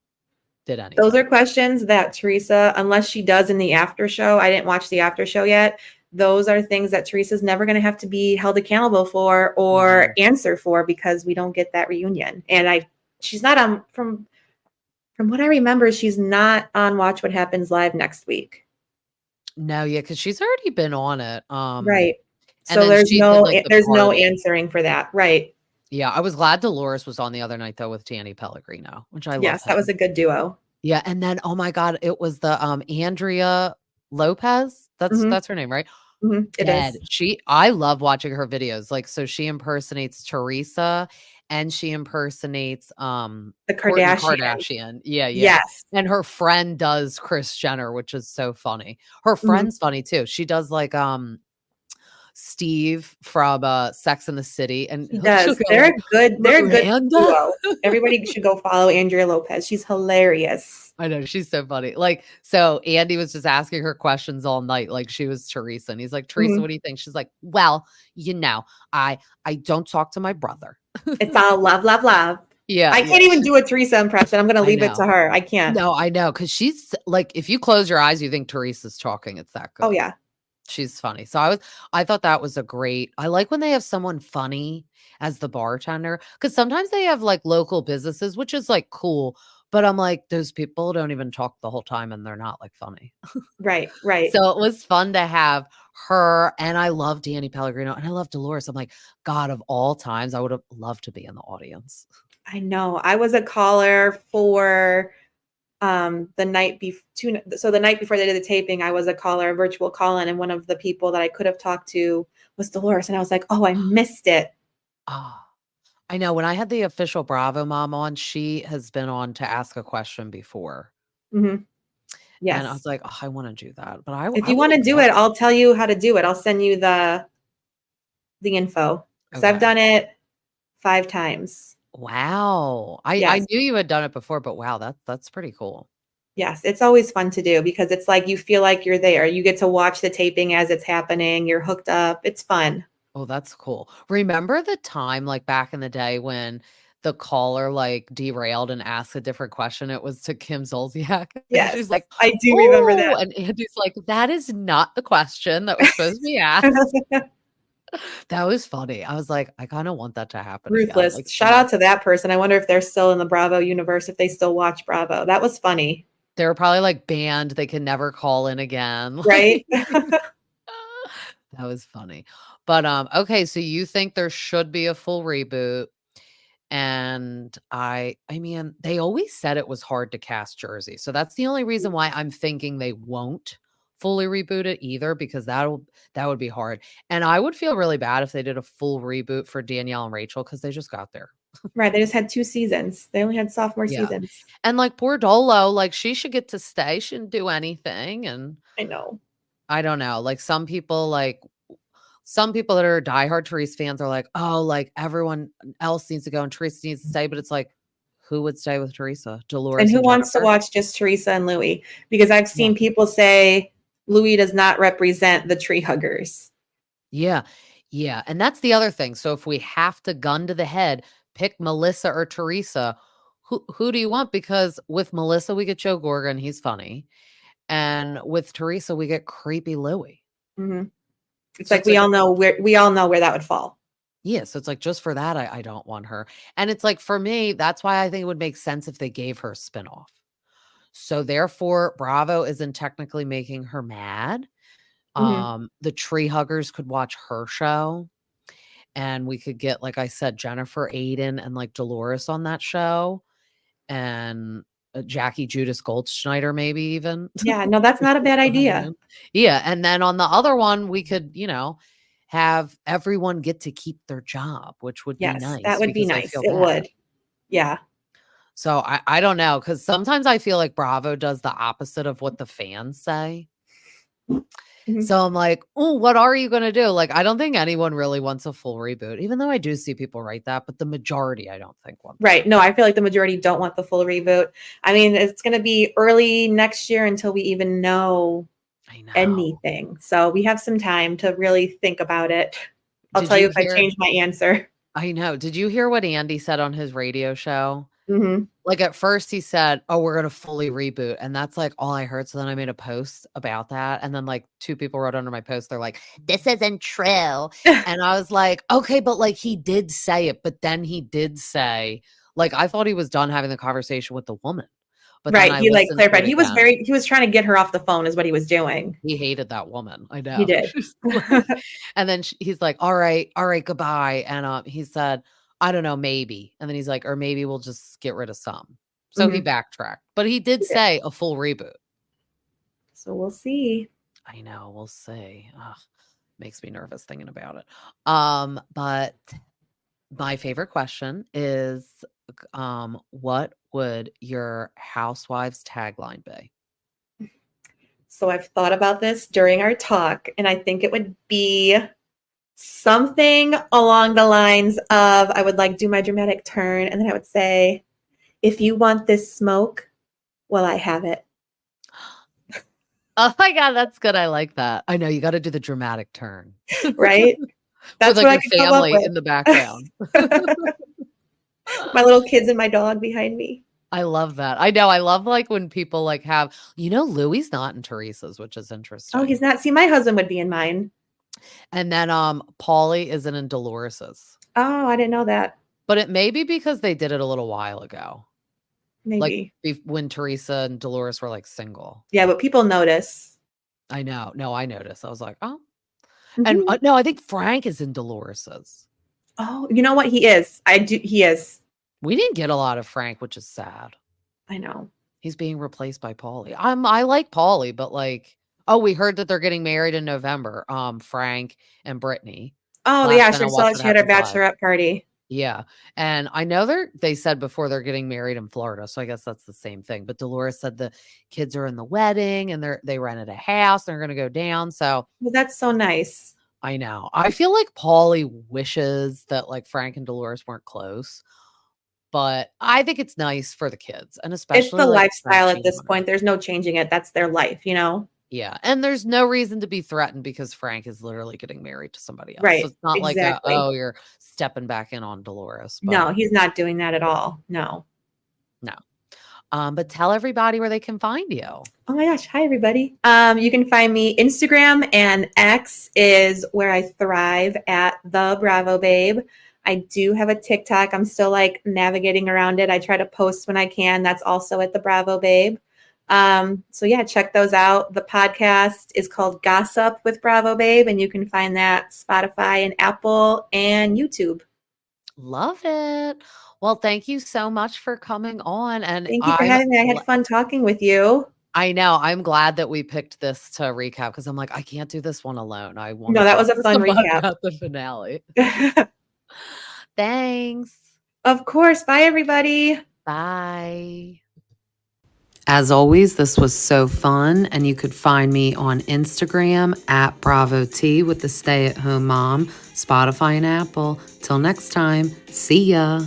did Those anything. are questions that Teresa, unless she does in the after show, I didn't watch the after show yet. Those are things that Teresa's never going to have to be held accountable for or Mhm. answer for because we don't get that reunion. And she's not on from what I remember, she's not on Watch What Happens Live next week. No, yeah, because she's already been on it. Right. And So then there's she did, no like, the there's no party. answering for that. Right. Yeah, I was glad Dolores was on the other night, though, with Danny Pellegrino, which I love Yes, that was him. a good duo. Yeah, and then, oh my god, it was the, Andrea Lopez? Mhm. That's her name, right? Mhm. It Dead. is. I love watching her videos, like, so she impersonates Teresa, and she impersonates, The Kourtney Kardashians. Kardashian. Yeah, yeah, Yes. and her friend does Kris Jenner, which is so funny. Her Mhm. friend's funny too. She does, like, Steve from, Sex and the City, and She she'll does. go like, They're a good "Miranda?" duo. Everybody should go follow Andrea Lopez. She's hilarious. I know, she's so funny. Like, so Andy was just asking her questions all night like she was Teresa, and he's like, "Teresa, Mhm. what do you think?" She's like, "Well, I don't talk to my brother." It's all love, love, love. Yeah, I yeah, can't even she's do a Teresa impression. I'm gonna I leave it to know. her. I can't. No, I know, because she's like, if you close your eyes, you think Teresa's talking, it's that Oh, good. yeah. She's funny. So I thought that was a great I like when they have someone funny as the bartender because sometimes they have, like, local businesses, which is, like, cool, but I'm like, those people don't even talk the whole time, and they're not, like, funny. Right, right. So it was fun to have her, and I love Danny Pellegrino, and I love Dolores. I'm like, God, of all times, I would have loved to be in the audience. I know. I was a caller for the night so the night before they did the taping, I was a caller, a virtual call-in, and one of the people that I could have talked to was Dolores, and I was like, oh, I missed it. Oh, I know when I had the official Bravo mom on, she has been on to ask a question before. Hmm. And I Yes. was like, "Oh, I wanna do that." But If I you want to would do love it, I'll tell you how to do it. I'll send you the info because I've okay. done it 5 times. Wow. I Yes. knew you had done it before, but wow, that's pretty cool. Yes, it's always fun to do because it's like you feel like you're there. You get to watch the taping as it's happening. You're hooked up. It's fun. Oh, that's cool. Remember the time, like, back in the day when the caller, like, derailed and asked a different question? It was to Kim Zolciak, and she's Yes, like, I do remember "Oh," that. and Andy's like, "That is not the question that was supposed to be asked." That was funny. I was like, "I kinda want that to happen again." Ruthless. Like, Shout someone out to that person. I wonder if they're still in the Bravo universe, if they still watch Bravo. That was funny, they were probably, like, banned, they can never call in again, right? like that was funny. But, okay, so you think there should be a full reboot, and I mean, they always said it was hard to cast Jersey, so that's the only reason why I'm thinking they won't fully reboot it either, because that would be hard, and I would feel really bad if they did a full reboot for Danielle and Rachel because they just got there. Right, they just had 2 seasons. They only had sophomore Yeah, seasons. and, like, poor Dolo, like, she should get to stay, she didn't do anything, and I know. I don't know, like, some people that are diehard Therese fans are like, "Oh, like, everyone else needs to go and Teresa needs to stay," but it's like, who would stay with Teresa? And Dolores who and wants to Jennifer? watch just Teresa and Louis? Because I've Yeah. seen people say Louis does not represent the tree huggers. Yeah. Yeah, and that's the other thing, so if we have to gun to the head, pick Melissa or Teresa, who do you want? Because with Melissa, we get Joe Gorgon, he's funny, and with Teresa, we get creepy Louis. Mhm. It's So like it's like we all know where that would fall. yeah, so it's like, just for that, I don't want her, and it's like, for me, that's why I think it would make sense if they gave her a spinoff. So therefore, Bravo isn't technically making her mad. Mhm. The tree huggers could watch her show, and we could get, like I said, Jennifer Aiden and, like, Dolores on that show, and, Jackie Judas Goldschneider maybe even. Yeah, no, that's If not a she's bad still hanging idea. in. Yeah, and then on the other one, we could, have everyone get to keep their job, which would be Yes, that nice would be because I nice. feel It bad. would. Yeah. So I don't know, because sometimes I feel like Bravo does the opposite of what the fans say. Mhm. So I'm like, "Oh, what are you gonna do?" Like, I don't think anyone really wants a full reboot, even though I do see people write that, but the majority I don't think want that. Right. No, I feel like the majority don't want the full reboot. I mean, it's gonna be early next year until we even know I know. anything. So we have some time to really think about it. I'll Did tell you you if I hear change my answer. I know. Did you hear what Andy said on his radio show? Mhm. Like, at first he said, "Oh, we're gonna fully reboot," and that's, like, all I heard, so then I made a post about that, and then, like, 2 people wrote under my post, they're like, "This isn't true," and I was like, "Okay, but, like, he did say it," but then he did say like, I thought he was done having the conversation with the woman, but then Right. I He like listened to clarified. it again. He was trying to get her off the phone is what he was doing. He hated that woman, I He know. did. She's like and then he's like, all right, goodbye," and, he said, "I don't know, maybe," and then he's like, "Or maybe we'll just get rid of some." So he Mhm. backtracked, but he did He did. say a full reboot. So we'll see. I know, we'll see. Ugh, makes me nervous thinking about it. But my favorite question is, what would your housewives tagline be? So I've thought about this during our talk, and I think it would be something along the lines of I would like do my dramatic turn, and then I would say, if you want this smoke, well, I have it. Oh my god, that's good, I like that. I know, you gotta do the dramatic turn Right? with, That's like, what I your could come up family with. in the background. My little kids and my dog behind me. I love that. I know, I love, like, when people, like, have Louis not in Teresa's, which is Oh, interesting. he's not. See, my husband would be in mine. And then, Paulie isn't in Dolores's. Oh, I didn't know that. But it may be because they did it a little while ago, like, Maybe. when Teresa and Dolores were, like, single. Yeah, but people notice. I know. No, I noticed. I was like, "Oh." And, Mhm. no, I think Frank is in Dolores's. Oh, you know what? He is. I do. He is. We didn't get a lot of Frank, which is sad. I know. He's being replaced by Pauly. I like Pauly, but, like oh, we heard that they're getting married in November, Frank and Brittany. Oh, Last yeah, thing she I saw watched that What she had her Happens Live. bachelorette party. Yeah, and I know they said before they're getting married in Florida, so I guess that's the same thing, but Dolores said the kids are in the wedding and they rented a house, and they're gonna go down, so Well, that's so nice. I know. I feel like Pauly wishes that, like, Frank and Dolores weren't close, but I think it's nice for the kids, and It's especially, the like, Frank lifestyle at cheating this on her. point. There's no changing it. That's their life, you know? Yeah, and there's no reason to be threatened because Frank is literally getting married to somebody else, so Right. it's not like Exactly. "Oh, you're stepping back in on Dolores," but No, he's not doing that at all. No. no. But tell everybody where they can find you. Oh my gosh. Hi, everybody. You can find me Instagram and X is where I thrive at the Bravo Babe. I do have a TikTok. I'm still like navigating around it. I try to post when I can. That's also at the Bravo Babe. So yeah, check those out. The podcast is called Gossip with Bravo Babe, and you can find that Spotify and Apple and YouTube. Love it. Well, thank you so much for coming on, and Thank you for having me. I had fun talking with you. I know, I'm glad that we picked this to recap because 'cause I'm like, "I can't do this one alone. I wanna No, that was talk a to fun somebody recap. about the finale." Thanks. Of course. Bye, everybody. Bye. As always, this was so fun, and you could find me on Instagram at Bravo T with the Stay at Home Mom, Spotify, and Apple. Till next time, see ya.